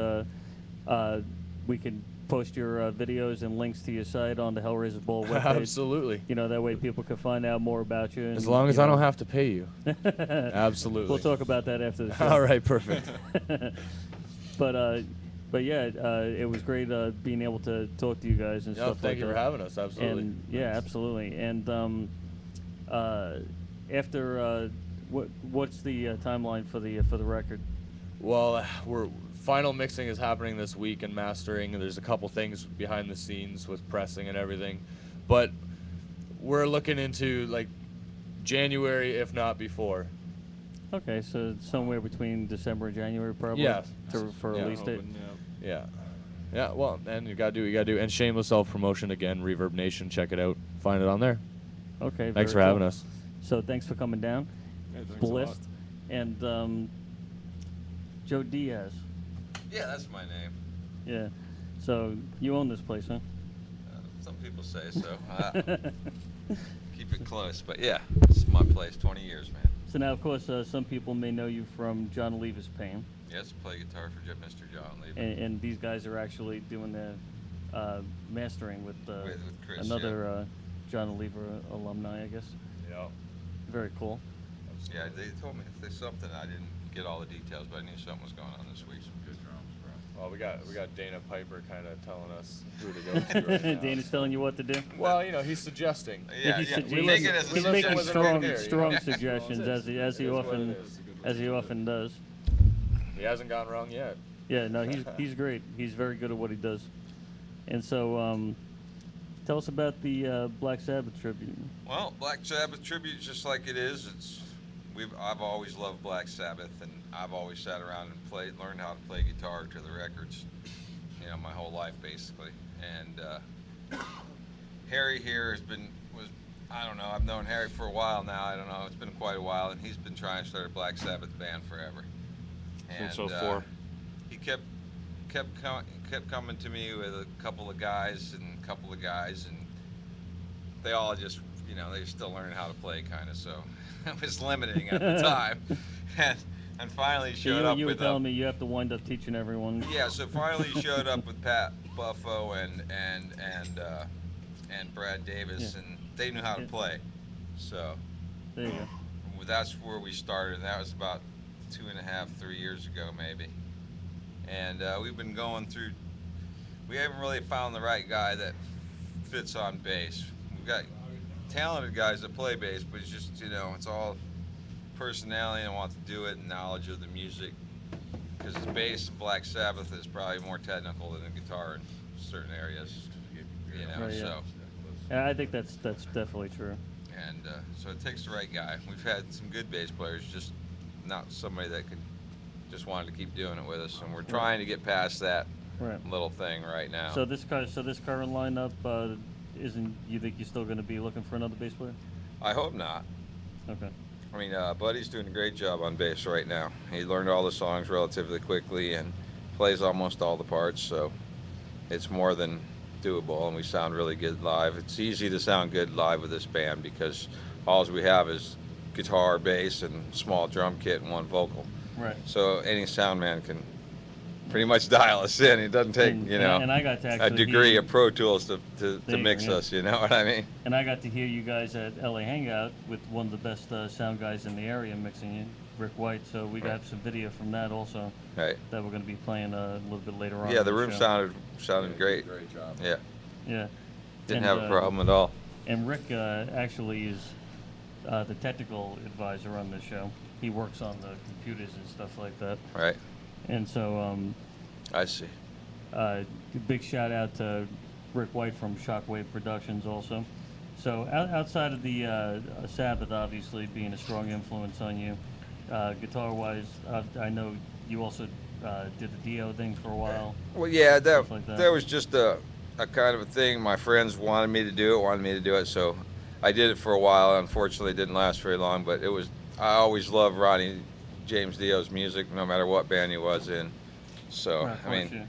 we can post your videos and links to your site on the Hellraisers Ball webpage. Absolutely. You know, that way people can find out more about you. And, As long as you I know. don't have to pay you. Absolutely. We'll talk about that after the show. All right, perfect. But yeah, it was great being able to talk to you guys and No, stuff thank like you that. for having us. Absolutely. And yeah, absolutely. And after what's the timeline for the record? Well, final mixing is happening this week and mastering. And there's a couple things behind the scenes with pressing and everything, but we're looking into like January, if not before. Okay, so somewhere between December and January, probably. Yeah. For Yeah. release date. Hoping, yeah. Yeah. Well, and you gotta do what you gotta do. And shameless self promotion again. Reverb Nation, check it out. Find it on there. Okay. Thanks for very having cool. us. So thanks for coming down. Hey, thanks a lot. Blist and Joe Diaz. Yeah, that's my name. Yeah. So you own this place, huh? Some people say so. Keep it close, but yeah, it's my place. 20 years, man. So now, of course, some people may know you from John Oliva's Pain, Yes, play guitar for Mr. John Lee. and these guys are actually doing the mastering with, With Chris, another John Oliva alumni, I guess. Yeah. Very cool. Yeah, they told me if there's something I didn't get all the details, but I knew something was going on this week. Some good drums, bro. Well, we got Dana Piper kind of telling us who to go to right now. Dana's telling you what to do. Well, he's suggesting. Yeah, he's yeah. sugge- We take it as a he's making suggestion. strong suggestions as he It is what it is. he often does. He hasn't gone wrong yet. Yeah, no, he's great. He's very good at what he does. And so, tell us about the Black Sabbath tribute. Well, Black Sabbath tribute, just like it is. I've always loved Black Sabbath, and I've always sat around and learned how to play guitar to the records, my whole life basically. And Harry here I don't know, I've known Harry for a while now. I don't know, it's been quite a while, and he's been trying to start a Black Sabbath band forever. And Since 04. he kept coming to me with a couple of guys, and they all just, they're still learning how to play kind of, so it was limiting at the time. And finally he showed up you were with telling me you have to wind up teaching everyone. yeah, so finally he showed up with Pat Buffo and Brad Davis, Yeah. and they knew how to play. So There you go. that's where we started, and that was about 2.5, 3 years ago maybe. And we've been going through, we haven't really found the right guy that fits on bass. We've got talented guys that play bass, but it's just, it's all personality and want to do it, and knowledge of the music. Because bass and Black Sabbath is probably more technical than the guitar in certain areas, Right, yeah. so. Yeah, I think that's definitely true. And so it takes the right guy. We've had some good bass players, just not somebody that could just wanted to keep doing it with us, and we're trying to get past that Right. little thing right now. So this current lineup isn't. You think you're still going to be looking for another bass player? I hope not. Okay. I mean, Buddy's doing a great job on bass right now. He learned all the songs relatively quickly and plays almost all the parts, so it's more than doable, and we sound really good live. It's easy to sound good live with this band because all we have is guitar, bass, and small drum kit and one vocal. Right. So any sound man can pretty much dial us in. It doesn't take, and I got to a actually degree hear- of Pro Tools to There you mix go, yeah. us, you know what I mean? And I got to hear you guys at LA Hangout with one of the best sound guys in the area mixing it, Rick White. So we got some video from that also Right. that we're going to be playing a little bit later on. Yeah, in the room show. sounded great. Great job. Yeah, Yeah. didn't And, have a problem at all. And Rick actually is the technical advisor on this show. He works on the computers and stuff like that. Right. And so, I see. big shout out to Rick White from Shockwave Productions also. So outside of the Sabbath, obviously being a strong influence on you, guitar-wise, I know you also did the Dio thing for a while. Well, yeah, Stuff like that. that was just a kind of a thing. My friends wanted me to do it, so I did it for a while. Unfortunately, it didn't last very long, but I always loved Ronnie James Dio's music, no matter what band he was in. So, Right, of I mean, course, yeah.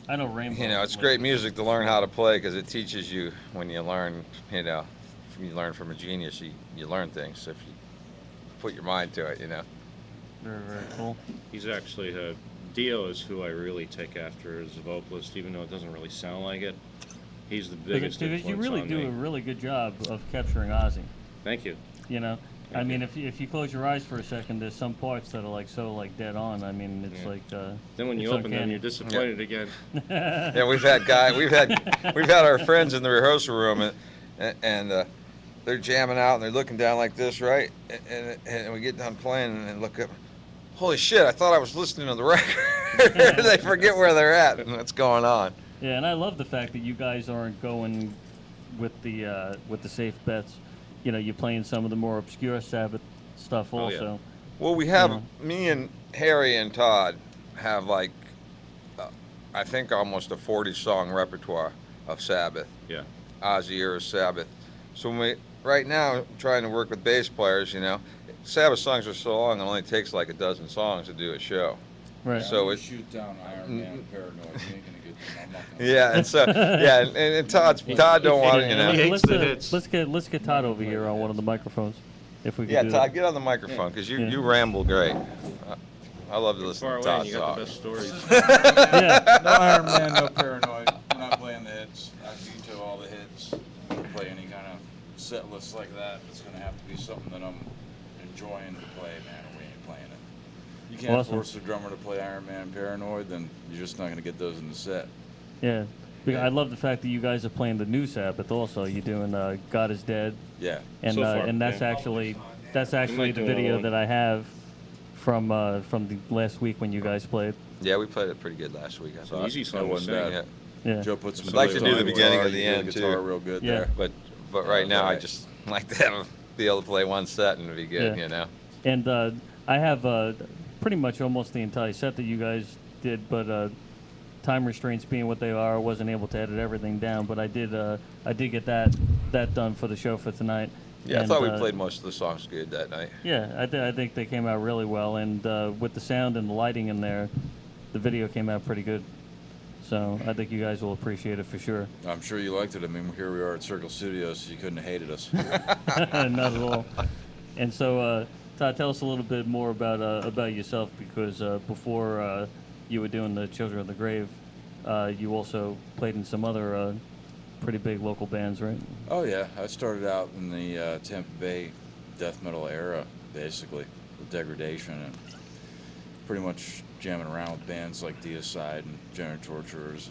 I know Rainbow. it's great music to learn how to play because it teaches you when you learn, when you learn from a genius, you learn things if you put your mind to it, Very, very cool. He's actually, Dio is who I really take after as a vocalist, even though it doesn't really sound like it. He's the biggest Because influence you really on do me. a really good job of capturing Ozzy. Thank you. I mean, if you close your eyes for a second, there's some parts that are so dead on. I mean, it's Yeah. like. Then when you it's open them, uncanny. you're disappointed again. Yeah, we've had our friends in the rehearsal room, and they're jamming out and they're looking down like this, right? And we get done playing and look up. Holy shit! I thought I was listening to the record. They forget where they're at and what's going on. Yeah, and I love the fact that you guys aren't going with the safe bets. You're playing some of the more obscure Sabbath stuff Oh, yeah. also. Well, we have me and Harry and Todd have I think almost a 40-song repertoire of Sabbath. Yeah. Ozzy era Sabbath. So right now trying to work with bass players, Sabbath songs are so long it only takes like a dozen songs to do a show. Right. So we it- shoot down Iron Man, Paranoid. You ain't gonna get them. I'm not gonna. Yeah, and so and Todd don't want it, He hates the hits. Let's get Todd over here on one of the microphones, if we can Yeah, do Todd, that. get on the microphone because Yeah. you ramble great. I love to listen Far to away, and Todd you got talk. the best stories. Yeah. No Iron Man, no Paranoid. We're not playing the hits. I veto all the hits. Don't play any kind of set list like that. It's gonna have to be something that I'm enjoying to play, man. Or we ain't playing it. You can't Awesome. force the drummer to play Iron Man Paranoid, then you're just not going to get those in the set. Yeah. Yeah. I love the fact that you guys are playing the new Sabbath also. You're doing God is Dead. Yeah. And So far, and that's yeah. actually might the do another video one. that I have from the last week when you guys played. Yeah, we played it pretty good last week. I It's an thought. easy That song to wasn't sing. bad. Yeah. Yeah. Joe put some I'd like to notes do on the beginning guitar, or the you did end, guitar too. real good Yeah. there. But right now, I alright. just like to be able to play one set and be good. Yeah. You know. And I have pretty much almost the entire set that you guys did, but time restraints being what they are, I wasn't able to edit everything down. But I did get that done for the show for tonight. Yeah, I And, thought we played most of the songs good that night. Yeah, I think they came out really well, and with the sound and the lighting in there, the video came out pretty good. So I think you guys will appreciate it for sure. I'm sure you liked it. I mean, here we are at Circle Studios, so you couldn't have hated us. Not at all. And so, Todd, tell us a little bit more about yourself, because before you were doing the Children of the Grave, you also played in some other pretty big local bands, right? Oh yeah, I started out in the Tampa Bay death metal era, basically, with Degradation, and pretty much jamming around with bands like Deicide and General Torturers,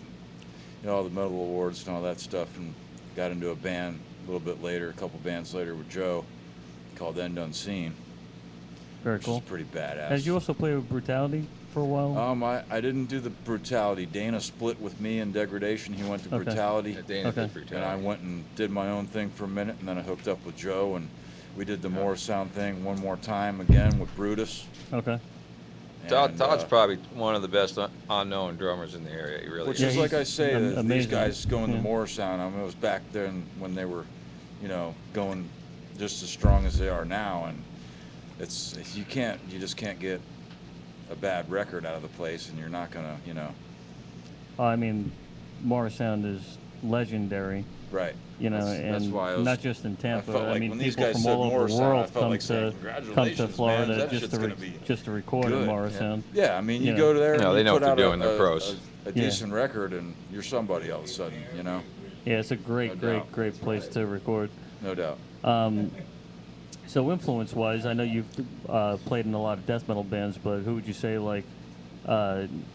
and all the metal awards and all that stuff, and got into a band a little bit later, a couple bands later with Joe, called End Unseen. Very which cool. is pretty badass. Did you also play with Brutality for a while? I didn't do the Brutality. Dana split with me in Degradation. He went to Okay. Brutality. Yeah, Dana Okay. did Brutality. And I went and did my own thing for a minute, and then I hooked up with Joe, and we did the Morrisound thing one more time again with Brutus. Okay. And, Todd's probably one of the best unknown drummers in the area. He really which Yeah, is is. like I say, am- these amazing. guys going Yeah. to Morrisound. I mean, it was back then when they were, going just as strong as they are now, and you just can't get a bad record out of the place, and you're not gonna, I mean, Morrisound is legendary, right. and That's why I was, not just in Tampa. felt like mean, when these people guys from said all over the Morrisound, I world felt like saying, come "Congratulations, to man, Florida that shit's gonna be just to record in good." Morrisound. Yeah, I mean, you Yeah. go there, No, and they you know put what out they're doing, they're pros. a Yeah. decent record, and you're somebody all of a sudden, Yeah, it's a great, No doubt. great place to record. no doubt. So influence-wise, I know you've played in a lot of death metal bands, but who would you say your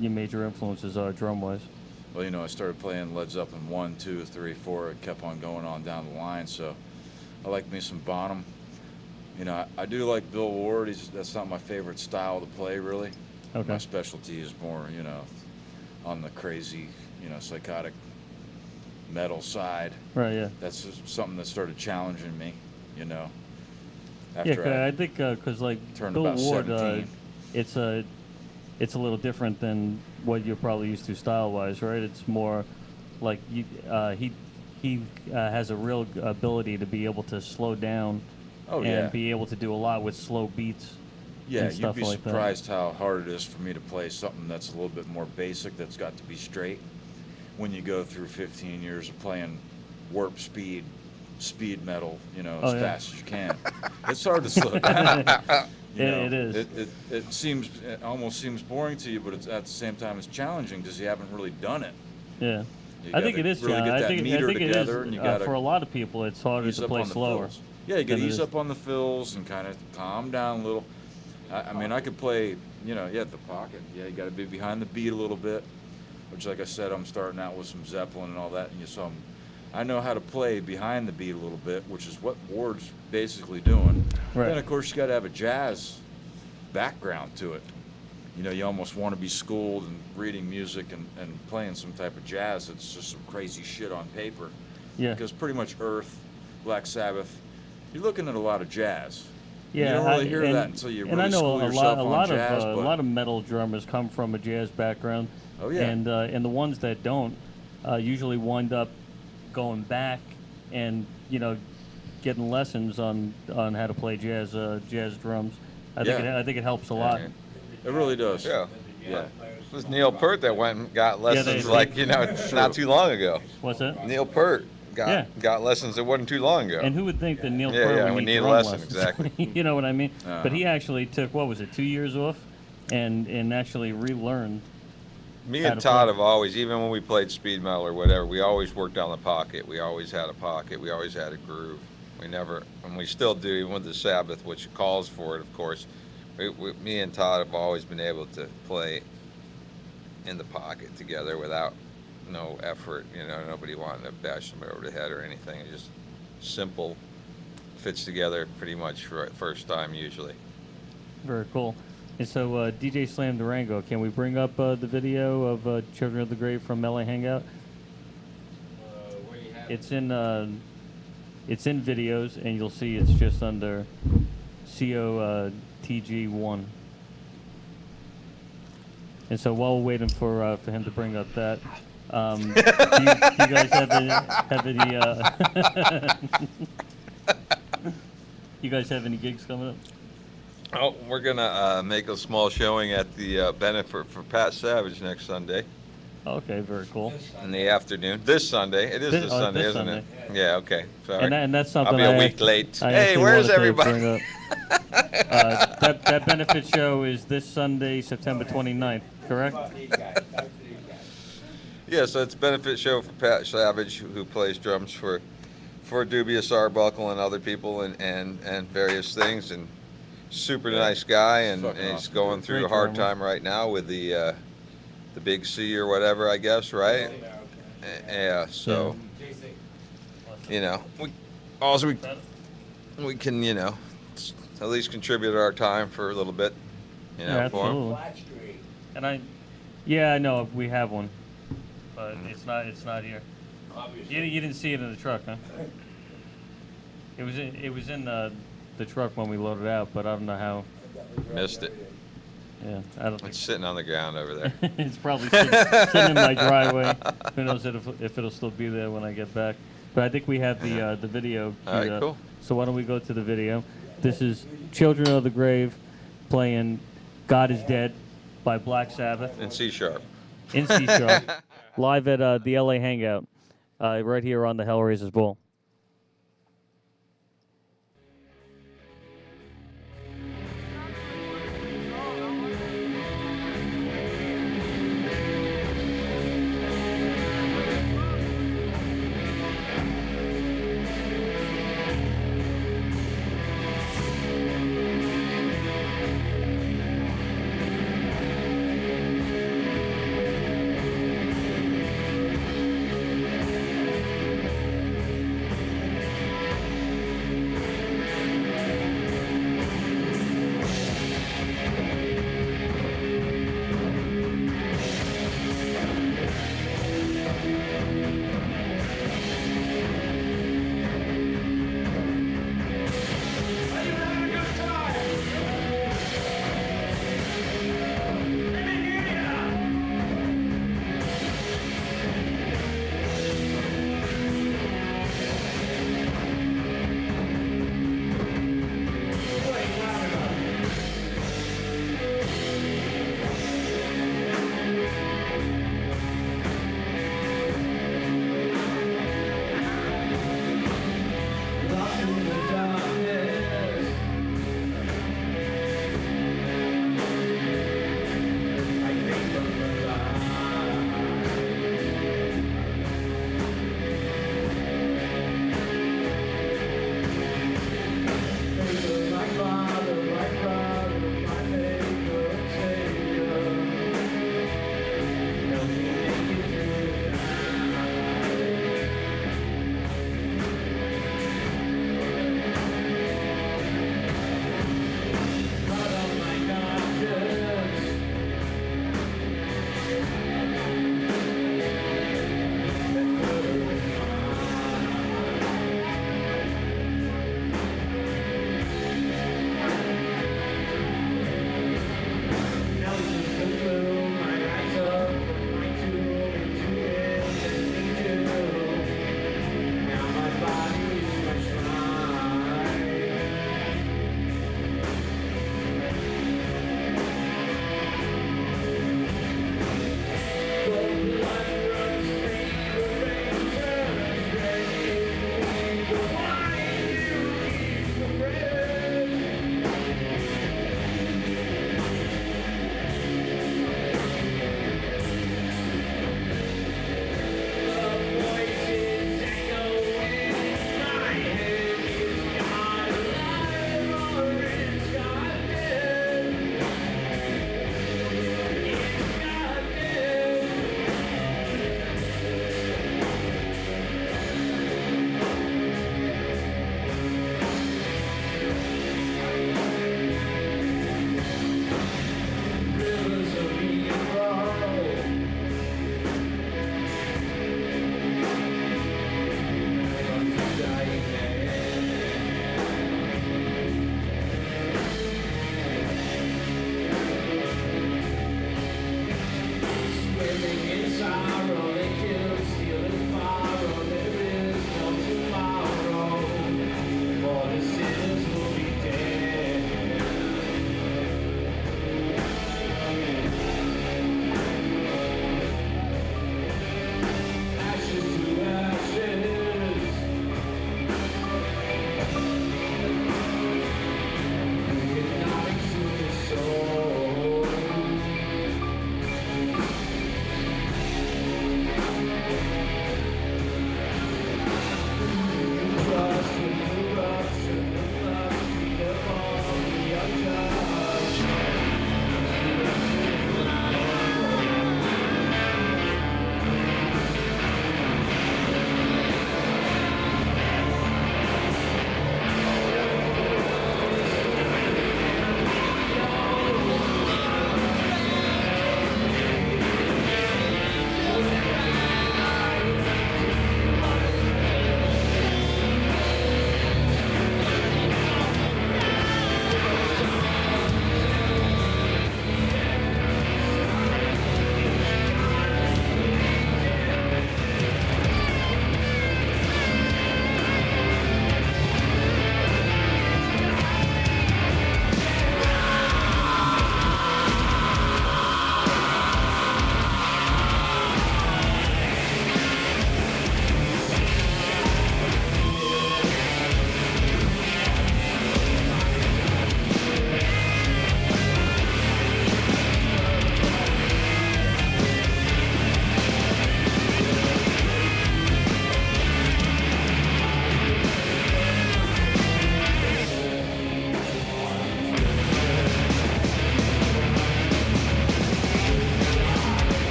major influences are drum-wise? Well, I started playing Led Zeppelin 1, 2, 3, 4. It kept on going on down the line, so I like me some Bonham. I do like Bill Ward. That's not my favorite style to play, really. Okay. My specialty is more, on the crazy, psychotic metal side. Right. Yeah. That's just something that started challenging me, Yeah, after 'cause I think because turned Bill about Ward, 17. it's a little different than what you're probably used to style-wise, right? It's more like he has a real ability to be able to slow down Oh, and yeah. be able to do a lot with slow beats. Yeah, and you'd stuff be like that. surprised how hard it is for me to play something that's a little bit more basic, that's got to be straight. When you go through 15 years of playing warp speed metal, as yeah. fast as you can, it's hard to slow down. It is. It almost seems boring to you, but at the same time, it's challenging because you haven't really done it. Yeah. You I think gotta it is really challenging. get I that think meter it is together, and you gotta for a lot of people, it's harder ease to up play on the slower. fills. Yeah, you got to than it ease is. up on the fills and kind of calm down a little. I mean, I could play, the pocket. Yeah, you got to be behind the beat a little bit, which, like I said, I'm starting out with some Zeppelin and all that, and I know how to play behind the beat a little bit, which is what Ward's basically doing. Right. Then, of course, you got to have a jazz background to it. You almost want to be schooled in reading music and playing some type of jazz that's just some crazy shit on paper. Yeah. Because pretty much Earth, Black Sabbath, you're looking at a lot of jazz. Yeah, you don't really hear and, that until you and really I know school a yourself lot on jazz. of but a lot of metal drummers come from a jazz background. Oh, yeah. And the ones that don't usually wind up going back and getting lessons on how to play jazz drums. I think it helps a lot. it really does. Yeah. Yeah. It was Neil Peart that went and got lessons they- not too long ago. What's that? Neil Peart got lessons that wasn't too long ago. And who would think that Neil Yeah, Peart yeah, would we need need a drum lesson, lessons? exactly. You know what I mean? Uh-huh. But he actually took 2 years off, and actually relearned. Me how and to Todd play. have always, even when we played speed metal or whatever, we always worked on the pocket. We always had a pocket. We always had a groove. We never, and we still do, even with the Sabbath, which calls for it, of course. me and Todd have always been able to play in the pocket together without no effort. You know, nobody wanting to bash them over the head or anything. It's just simple, fits together pretty much for first time usually. Very cool. And so, DJ Slam Durango, can we bring up the video of Children of the Grave from LA Hangout? Where you have It's in videos, and you'll see it's just under COTG1. And so while we're waiting for him to bring up that, do you guys have any you guys have any gigs coming up? Oh, we're gonna make a small showing at the benefit for Pat Savage next Sunday Okay, very cool. in the afternoon. This Sunday. It is this Sunday, isn't it? Yeah. Okay. Sorry. And that's something I'll be a I week actually- late. I Hey, actually where's wanted to everybody? bring up. That benefit show is this Sunday, September 29th, correct? Talk to these guys. Talk to these guys. Yeah, so it's a benefit show for Pat Savage, who plays drums for Dubious Arbuckle and other people and various things, and super nice guy, and he's going through Great a hard drummer. time right now with the big C or whatever, I guess, right? Yeah, so you know, we can, you know, at least contribute our time for a little bit, you know, Yeah, for him. absolutely. Flat Street. And I know we have one, but it's not here. Obviously. You didn't see it in the truck, huh? It was in the truck when we loaded out, but I don't know how. Missed it. Yeah, I don't think It's sitting on the ground over there. it's probably sitting in my driveway. Who knows if it'll still be there when I get back? But I think we have the video. All right, queued up. cool. So why don't we go to the video? This is Children of the Grave playing "God Is Dead" by Black Sabbath In C sharp. in C sharp, live at the LA Hangout, right here on the Hellraisers Ball.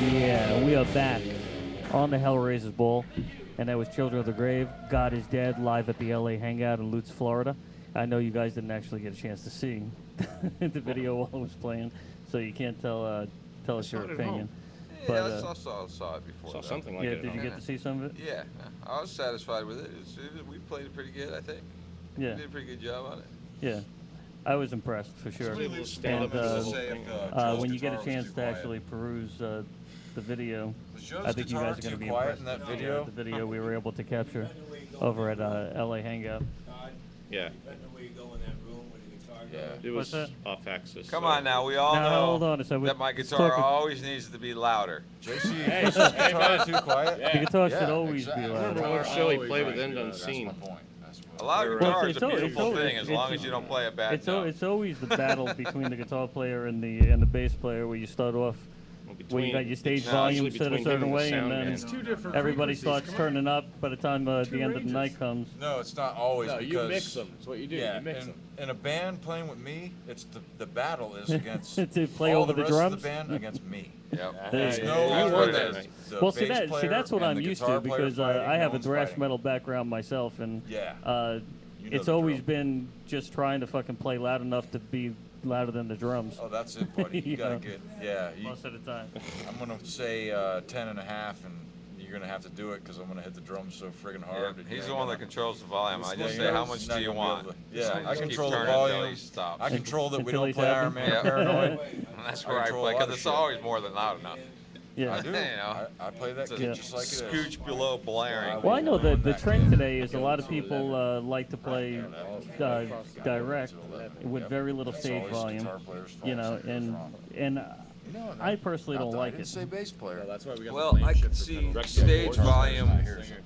Yeah, we are back on the Hellraisers Ball, and that was Children of the Grave, God is Dead, live at the LA Hangout in Lutz, Florida. I know you guys didn't actually get a chance to see the video while it was playing, so you can't tell us your saw it at opinion. home. Yeah, But, I saw it before. Saw though. something like yeah, it. at did you home. get to see some of it? Yeah, I was satisfied with it. We played it pretty good, I think. Yeah. We did a pretty good job on it. Yeah, I was impressed for sure. Somebody will stand And up to the whole thing. when you get a chance to actually peruse the video, Was Joe's I think you guitar guys are going to too be quiet impressed in that with video? the video we were able to capture over at LA Hangout. Yeah, Yeah. it What's was that? off axis. Come so- on now, we all Now, know hold on a second. that my Let's guitar talk- always needs to be louder. JC, Hey, was his guitar too quiet? The guitar should Yeah, always exactly. be I loud. remember one show he played with End Unseen. That's my point. That's A what loud Well, guitar it's is a al- it's beautiful always- thing as long it's- as you don't play a bad It's note. always the battle between the guitar player and the bass player, where you start off where you got your stage it's volume usually set a between him certain and the way, and sound then man. It's two different everybody frequencies. starts Come on. turning up by the time the end of the night comes. No, it's not always No, because you mix them. That's what you do. Yeah, you mix in, them. in a band playing with me, it's the battle is against To play all over the the rest drums? of the band against me. Yep. There's Yeah, no yeah, one yeah. that Right. the Well, see bass player that's what and I'm the used guitar to player because fighting, I have no a one's thrash fighting. metal background myself, and Yeah. You know it's the always drill. been just trying to fucking play loud enough to be louder than the drums. Oh, that's it, buddy. You You gotta know. get you, Most of the time. I'm gonna say 10 and a half, and you're gonna have to do it because I'm gonna hit the drums so friggin' hard. Yeah, that he's you the ain't one that gonna- controls the volume. I Yeah, just you say, know, how he's much not do you gonna be want? able to- So Yeah, I I just keep control the turning it until volume. he stops. I control that we Until don't he's play happy. Iron Man Yeah. Paranoid. That's I where I control play a lot because of it's shit. always more than loud enough. Yeah. I do. You know, I play that It's a kid just like it is. scooch below blaring. Well, I know the trend today is a lot of people like to play direct with very little That's stage always volume, guitar players' fault, you know, something's wrong. and I personally Not don't that like I didn't it. say bass player. That's why we got Well, I can see stage volume,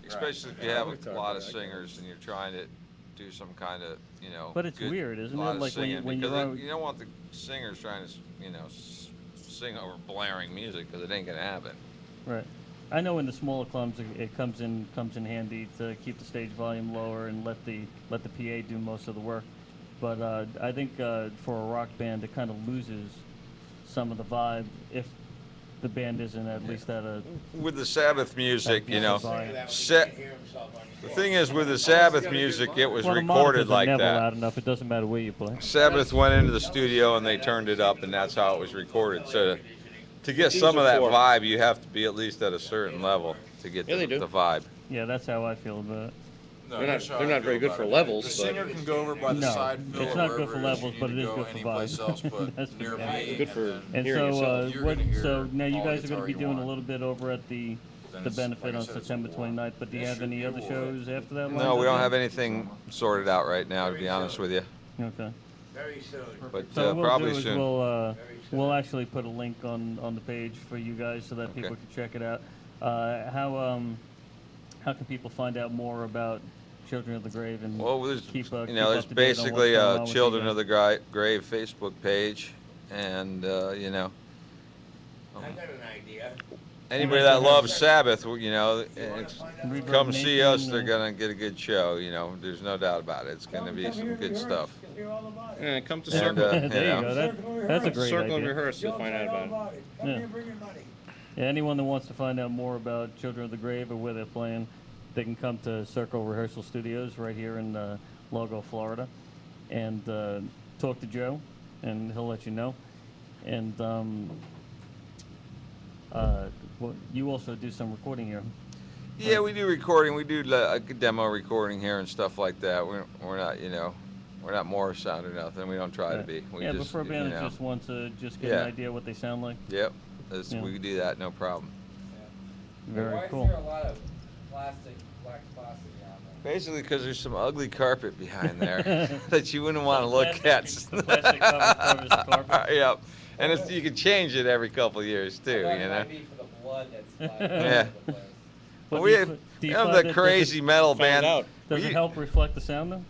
especially if you have a lot of singers and you're trying to do some kind of, But it's good- weird, isn't lot it? of Like when you- singing, when because you're on- you don't want the singers trying to, sing over blaring music because it ain't gonna happen. Right. I know in the smaller clubs it comes in handy to keep the stage volume lower and let the PA do most of the work. But I think for a rock band it kind of loses some of the vibe if the band isn't at least at a With the Sabbath music, decent volume. the thing is with the Sabbath music, it was Well, the recorded monitors are like never that. loud enough. It doesn't matter where you play. Sabbath went into the studio and they turned it up, and that's how it was recorded. So to get some of that vibe, you have to be at least at a certain level to get Yeah, they the do. vibe. Yeah, that's how I feel about it. No, They're here's not- how they're I not very feel good about for it. levels, The but- singer can go over by the No, side fill it's or not good wherever for it is levels, you but need it to is go good for anyplace vibe. else but That's for near sure. me. It's good for And hearing so, yourself. You're gonna hear so now you all guys the are going to be guitar you doing a want. little bit over at the Then the it's, benefit like I on said, it's September warm. 29th. But do you It have should any be other warm. shows after that? No, lined we don't up have anything sorted out right now, to be honest with you. yet? Okay. Very soon. But So what we'll probably do is soon. we'll actually put a link on the page for you guys so that people Okay. can check it out. How can people find out more about Children of the Grave and Well, there's, keep there's up to date on what's basically going on a with you Children guys? of the Grave Facebook page, and I got an idea. anybody that loves Sabbath, Reverb come see Nation, us. They're gonna get a good show. There's no doubt about it. It's gonna be some good stuff. Yeah, come to And, Circle. there you know. go. That's a great Circle and idea. rehearse. You'll find out about it. Come Yeah. here, bring your money. Yeah, anyone that wants to find out more about Children of the Grave or where they're playing, they can come to Circle Rehearsal Studios right here in Largo, Florida, and talk to Joe, and he'll let you know. And you also do some recording here. Yeah, we do recording. We do a demo recording here and stuff like that. We're not, we're not Morris Sound or nothing. We don't try to be. We yeah, just, but for a band you that know. just wants to just get Yeah. an idea what they sound like. Yep, Yeah. we can do that, no problem. Very Why cool. is there a lot of black plastic down there? Basically, because there's some ugly carpet behind there that you wouldn't want to look at. The plastic covers the carpet. Yep, and you can change it every couple of years too. That You know. might be for the blood that's flying all Yeah. over the place. But we do you have, f- do we you have find the that- crazy metal band. out. Does We- it help reflect the sound though?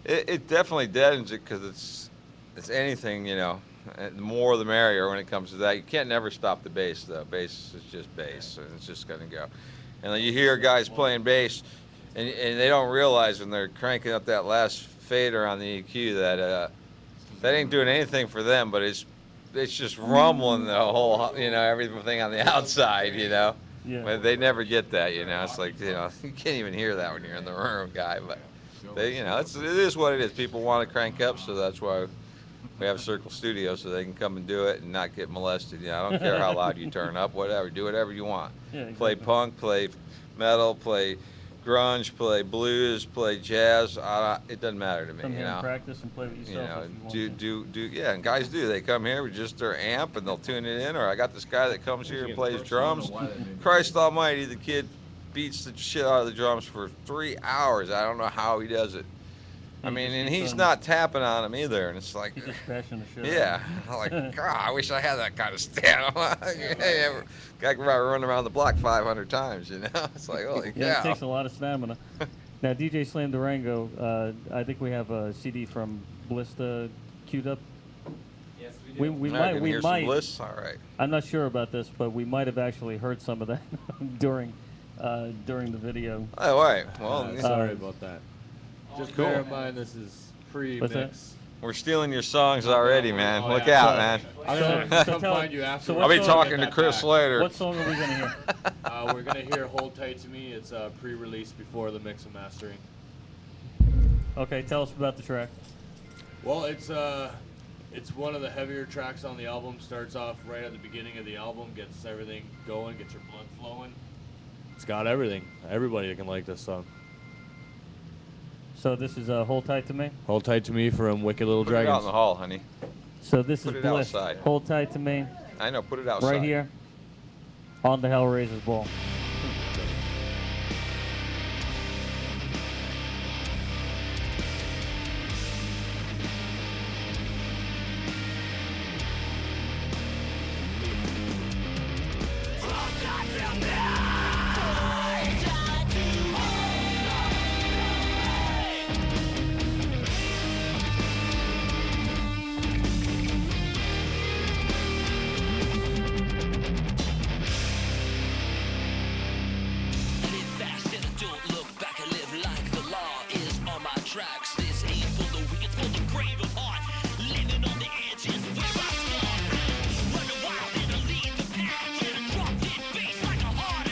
It definitely deadens it because it's anything, and the more the merrier when it comes to that. You can't never stop the bass though. Bass is just bass, and it's just gonna go. And then you hear guys playing bass, and they don't realize when they're cranking up that last fader on the EQ that that ain't doing anything for them, but it's it's just rumbling the whole, everything on the outside, Yeah. But they never get that, It's like, you can't even hear that when you're in the room, guy. But it is what it is. People want to crank up, so that's why we have Circle Studio, so they can come and do it and not get molested. I don't care how loud you turn up, whatever. Do whatever you want. Yeah, exactly. Play punk, play metal, play grunge, play blues, play jazz. It doesn't matter to me. Come here and practice and play with yourself. If you want to. Yeah, and guys do. They come here with just their amp and they'll tune it in. Or I got this guy that comes here and plays drums. Christ Almighty, the kid beats the shit out of the drums for 3 hours. I don't know how he does it. I mean, and he's not tapping on them either, and it's like, He's just bashing the shit. yeah, I'm like, God, I wish I had that kind of stand. Guy can run around the block 500 times, It's like, holy cow. Yeah, it takes a lot of stamina. Now, DJ Slam Durango, I think we have a CD from Blista queued up. Yes, we do. We Now I might. can We hear some might. Bliss? All right. I'm not sure about this, but we might have actually heard some of that during the video. Oh, right. Well, Sorry about that. Just Cool. bear in mind this is pre-mix. we're stealing your songs already, man. Look out, man. I'm gonna So come tell- find you after. so I'll be what talking to Chris later. What song are we gonna hear? We're gonna hear "Hold Tight to Me." It's pre-released before the mix and mastering. Okay, tell us about the track. Well, it's one of the heavier tracks on the album. Starts off right at the beginning of the album, gets everything going, gets your blood flowing. It's got everything. Everybody can like this song. So this is Hold Tight to Me. Hold Tight to Me from Wicked Little Put it out Dragons. in the hall, honey. So this Put is it Bliss. outside. Hold Tight to Me. I know, put it outside. Right here on the Hellraisers Ball. Tracks. This ain't for the weak, it's for the grave of heart. Living on the edge is where I start. Running wild and I lead the pack. Drop dead bass like a heart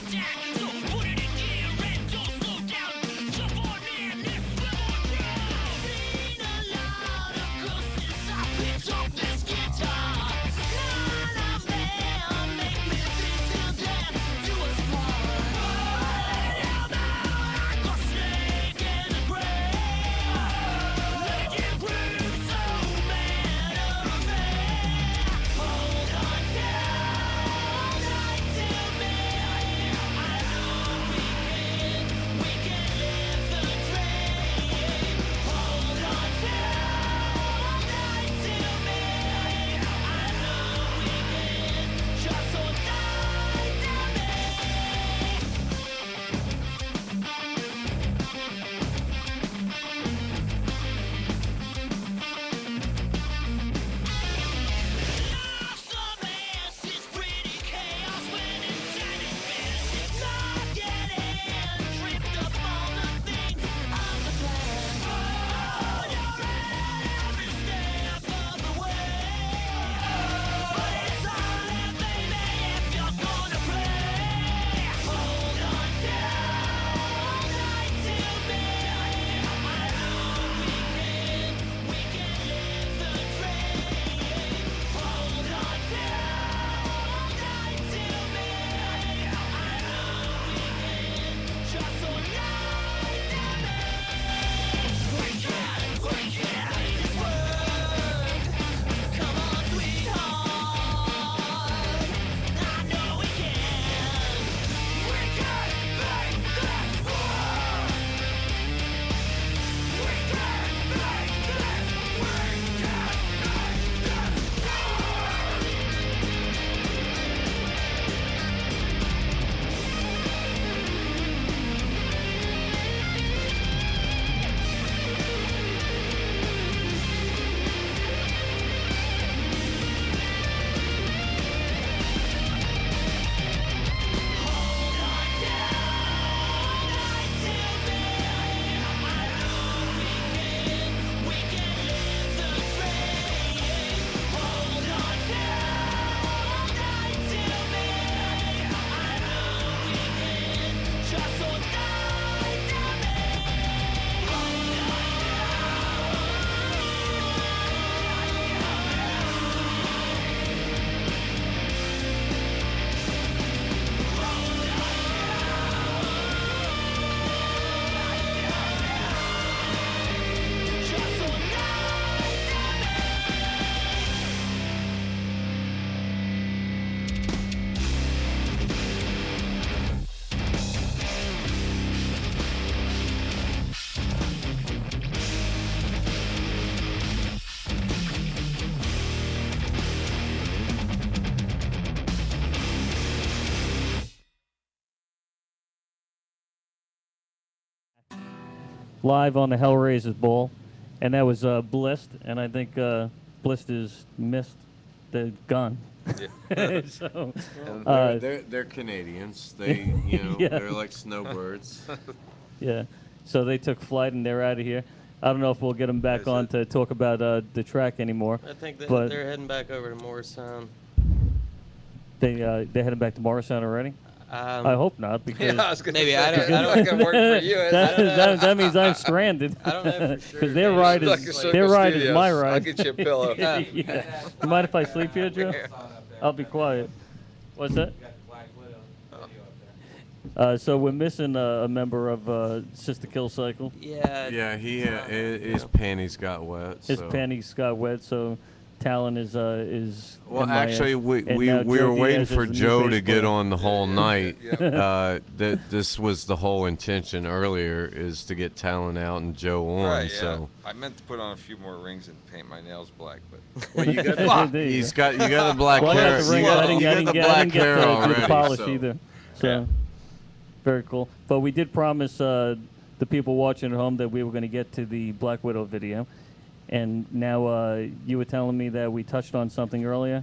live on the Hellraisers Ball, and that was Blist, and I think Blist has missed the gun. Yeah. So, And uh, they're Canadians. They Yeah. they're like snowbirds. yeah. So they took flight and they're out of here. I don't know if we'll get them back Is on it? to talk about the track anymore. I think but they're heading back over to Morristown. they're heading back to Morristown already. I hope not, because Yeah, I was gonna Maybe say, I don't. I like don't I'm working for you. that means I'm stranded. I don't know for sure. Because their Maybe ride Like a is Circle their ride is Studios. my I'll ride. get you a pillow. Yeah. You mind if I sleep here, Joe? I'll be quiet. What's that? So we're missing a member of Sister Kill Cycle. Yeah. Yeah, his panties got wet. His so. panties got wet, so Talon is Well, MIA. actually, we And we, now we Joe were waiting Diaz is for the new Joe bass to get player. on the whole night. Yeah. This was the whole intention earlier, is to get Talon out and Joe on. Right, yeah. So I meant to put on a few more rings and paint my nails black, but well, you got There you he's go. got you got the black Well, I hair. got the ring. You I got, didn't, you I got didn't the get, I black didn't get hair to do already. the polish so. either. So Yeah. very cool. But we did promise the people watching at home that we were going to get to the Black Widow video, and now you were telling me that we touched on something earlier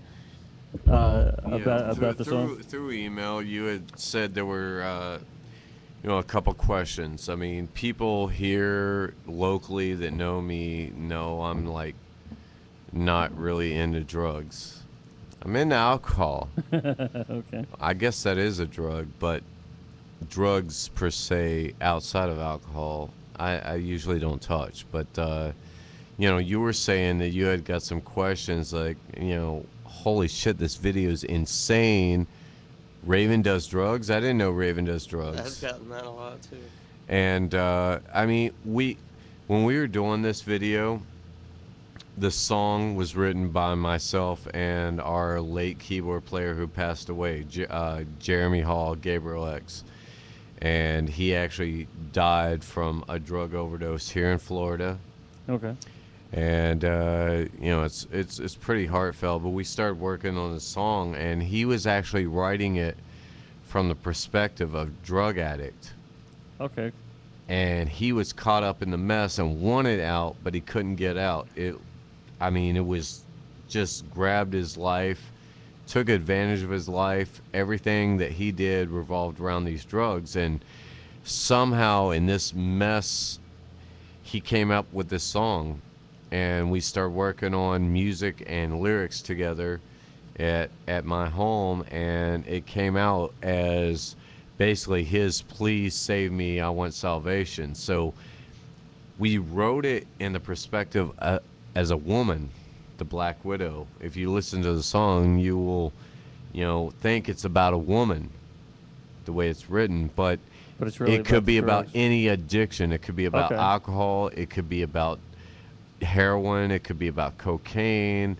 about the song. Through email, you had said there were a couple questions. I mean, people here locally that know me know I'm like not really into drugs. I'm into alcohol. Okay. I guess that is a drug, but drugs per se outside of alcohol, I usually don't touch. But you were saying that you had got some questions like, holy shit, this video is insane. Raven does drugs? I didn't know Raven does drugs. I've gotten that a lot too. And I mean, when we were doing this video, the song was written by myself and our late keyboard player who passed away, Jeremy Hall, Gabriel X. And he actually died from a drug overdose here in Florida. Okay. And it's pretty heartfelt. But we started working on the song, and he was actually writing it from the perspective of drug addict. Okay. And he was caught up in the mess and wanted out, but he couldn't get out. It was just grabbed his life, took advantage of his life. Everything that he did revolved around these drugs. And somehow in this mess, he came up with this song. And we started working on music and lyrics together at my home. And it came out as basically his "Please save me, I want salvation." So we wrote it in the perspective as a woman, the Black Widow. If you listen to the song, you will, think it's about a woman, the way it's written. But it's really it could be about drugs. any addiction. It could be about Okay. alcohol. It could be about heroin. It could be about cocaine.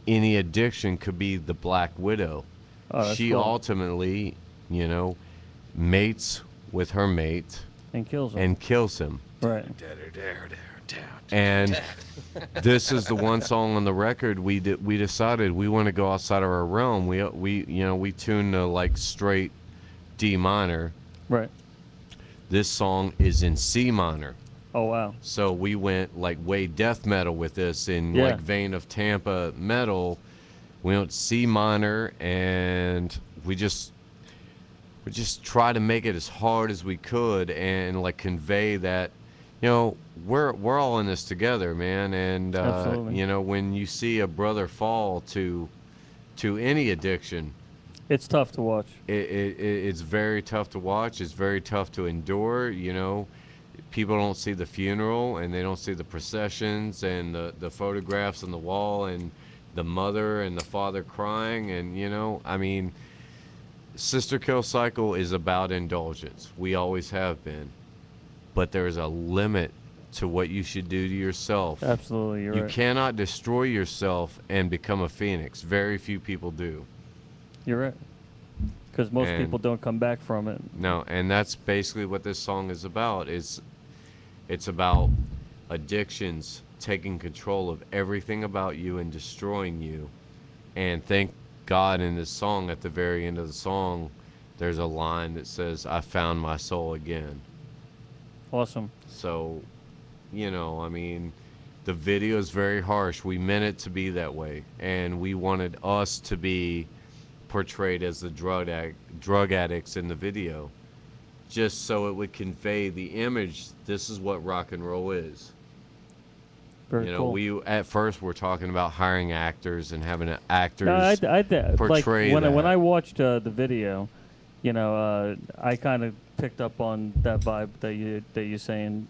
Any addiction could be the Black Widow. Oh, that's She cool. ultimately, mates with her mate And kills him. and kills him. Right. And this is the one song on the record we decided we want to go outside of our realm. We tuned to like straight D minor. Right. This song is in C minor. Oh wow. So we went like way death metal with this in Yeah. like vein of Tampa metal. We went C minor, and we just try to make it as hard as we could and like convey that, we're all in this together, man. And Absolutely. when you see a brother fall to any addiction, It's tough to watch. it's very tough to watch. It's very tough to endure. People don't see the funeral, and they don't see the processions and the photographs on the wall and the mother and the father crying. And Sister Kill Cycle is about indulgence. We always have been. But there's a limit to what you should do to yourself. Absolutely, you're You right. cannot destroy yourself and become a phoenix. Very few people do. You're right. Because most And- people don't come back from it. No, and that's basically what this song is about. It's about addictions taking control of everything about you and destroying you. And thank God in this song, at the very end of the song, there's a line that says, "I found my soul again." Awesome. So, you know, I mean, the video is very harsh. We meant it to be that way, and we wanted us to be portrayed as the drug addicts in the video, just so it would convey the image. This is what rock and roll is. Very You know, cool. we at first were talking about hiring actors and having actors No, portray like that. when I watched the video, you know, I kind of picked up on that vibe that you're saying,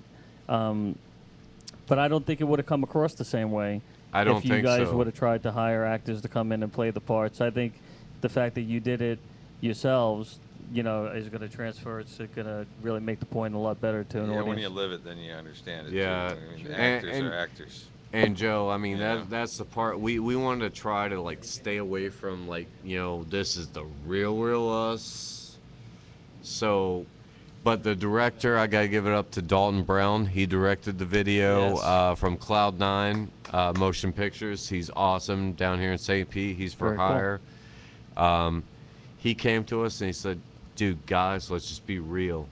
but I don't think it would have come across the same way. I don't if you think guys so. would have tried to hire actors to come in and play the parts. I think the fact that you did it yourselves, you know, is going to transfer. It's going to really make the point a lot better to an Yeah, audience. when you live it, then you understand it. Yeah, too. I mean, and- actors and- are actors. And Joe, I mean, Yeah. that's the part we wanted to try to like stay away from, like, you know, this is the real us. So, but the director, I gotta give it up to Dalton Brown. He directed the video Yes. from Cloud9 Motion Pictures. He's awesome down here in St. Pete. He's for Very cool. hire. He came to us and he said, "Dude, guys, let's just be real.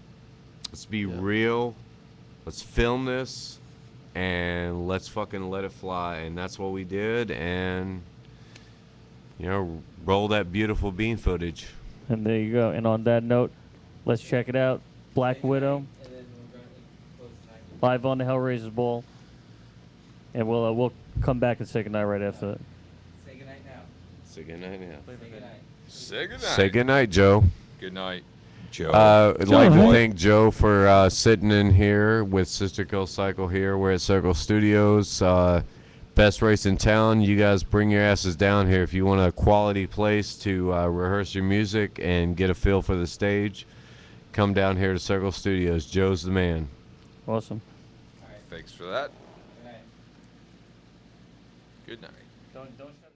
Let's be real. Let's film this." And let's fucking let it fly. And that's what we did. And, you know, roll that beautiful bean footage. And there you go. And on that note, let's check it out. Black Widow, And then we're going to close the time. live on the Hellraisers Ball. And we'll come back and say goodnight right after that. Say goodnight now. Say goodnight now. Say goodnight. Say goodnight. Say goodnight, Joe. Good night, Joe. I'd like to Joe. thank Joe for sitting in here with Sister Kill Cycle here. We're at Circle Studios. Best race in town. You guys bring your asses down here if you want a quality place to rehearse your music and get a feel for the stage. Come down here to Circle Studios. Joe's the man. Awesome. Thanks for that. Good night. Good night. Don't shut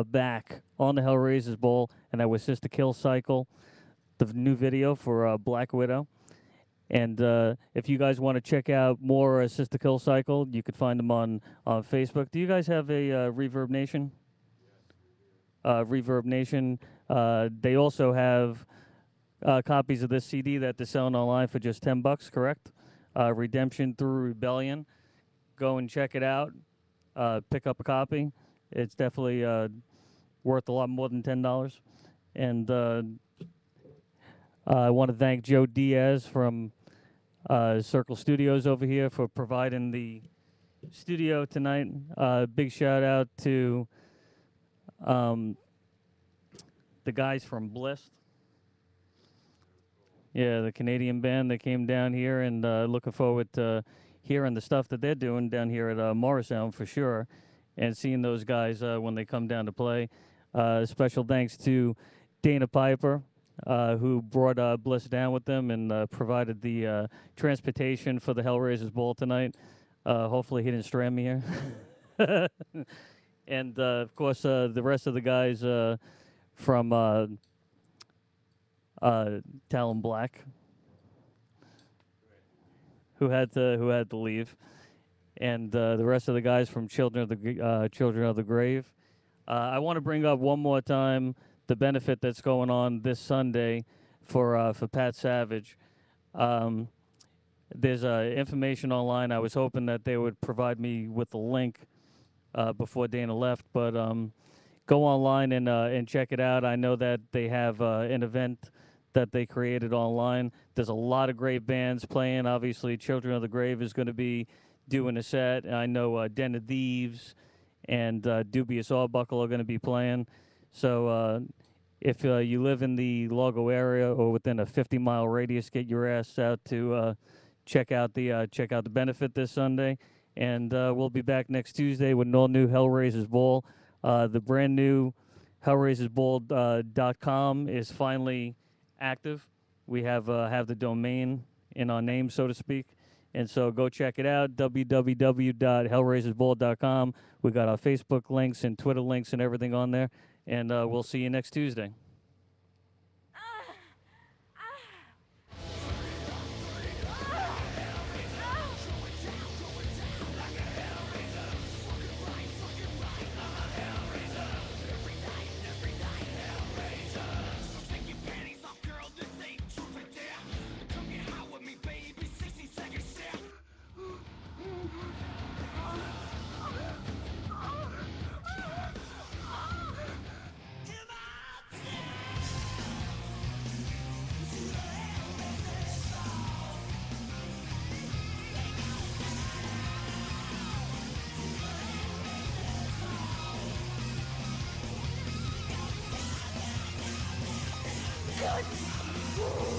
back on the Hellraisers Ball, and that was Sister Kill Cycle, the new video for Black Widow. And if you guys want to check out more Sister Kill Cycle, you could find them on Facebook. Do you guys have a Reverb Nation? Reverb Nation. They also have copies of this CD that they're selling online for just $10, correct? Redemption Through Rebellion. Go and check it out. Pick up a copy. It's definitely worth a lot more than $10. And I want to thank Joe Diaz from Circle Studios over here for providing the studio tonight. Big shout out to the guys from Bliss. Yeah, the Canadian band that came down here, and looking forward to hearing the stuff that they're doing down here at Morristown for sure, and seeing those guys when they come down to play. Special thanks to Dana Piper, who brought Bliss down with them and provided the transportation for the Hellraisers Ball tonight. Hopefully he didn't strand me here. And, of course, the rest of the guys from Talon Black, who had to leave, and the rest of the guys from Children of the Grave. I want to bring up one more time the benefit that's going on this Sunday for Pat Savage. There's information online. I was hoping that they would provide me with the link before Dana left, but go online and check it out. I know that they have an event that they created online. There's a lot of great bands playing. Obviously, Children of the Grave is going to be doing a set. I know Den of Thieves and Dubious Arbuckle are going to be playing. So if you live in the Largo area or within a 50-mile radius, get your ass out to check out the benefit this Sunday. And we'll be back next Tuesday with an all-new Hellraisers Ball. The brand new HellraisersBall.com is finally active. We have the domain in our name, so to speak. And so go check it out, www.hellraisersball.com. We got our Facebook links and Twitter links and everything on there. And we'll see you next Tuesday. Good.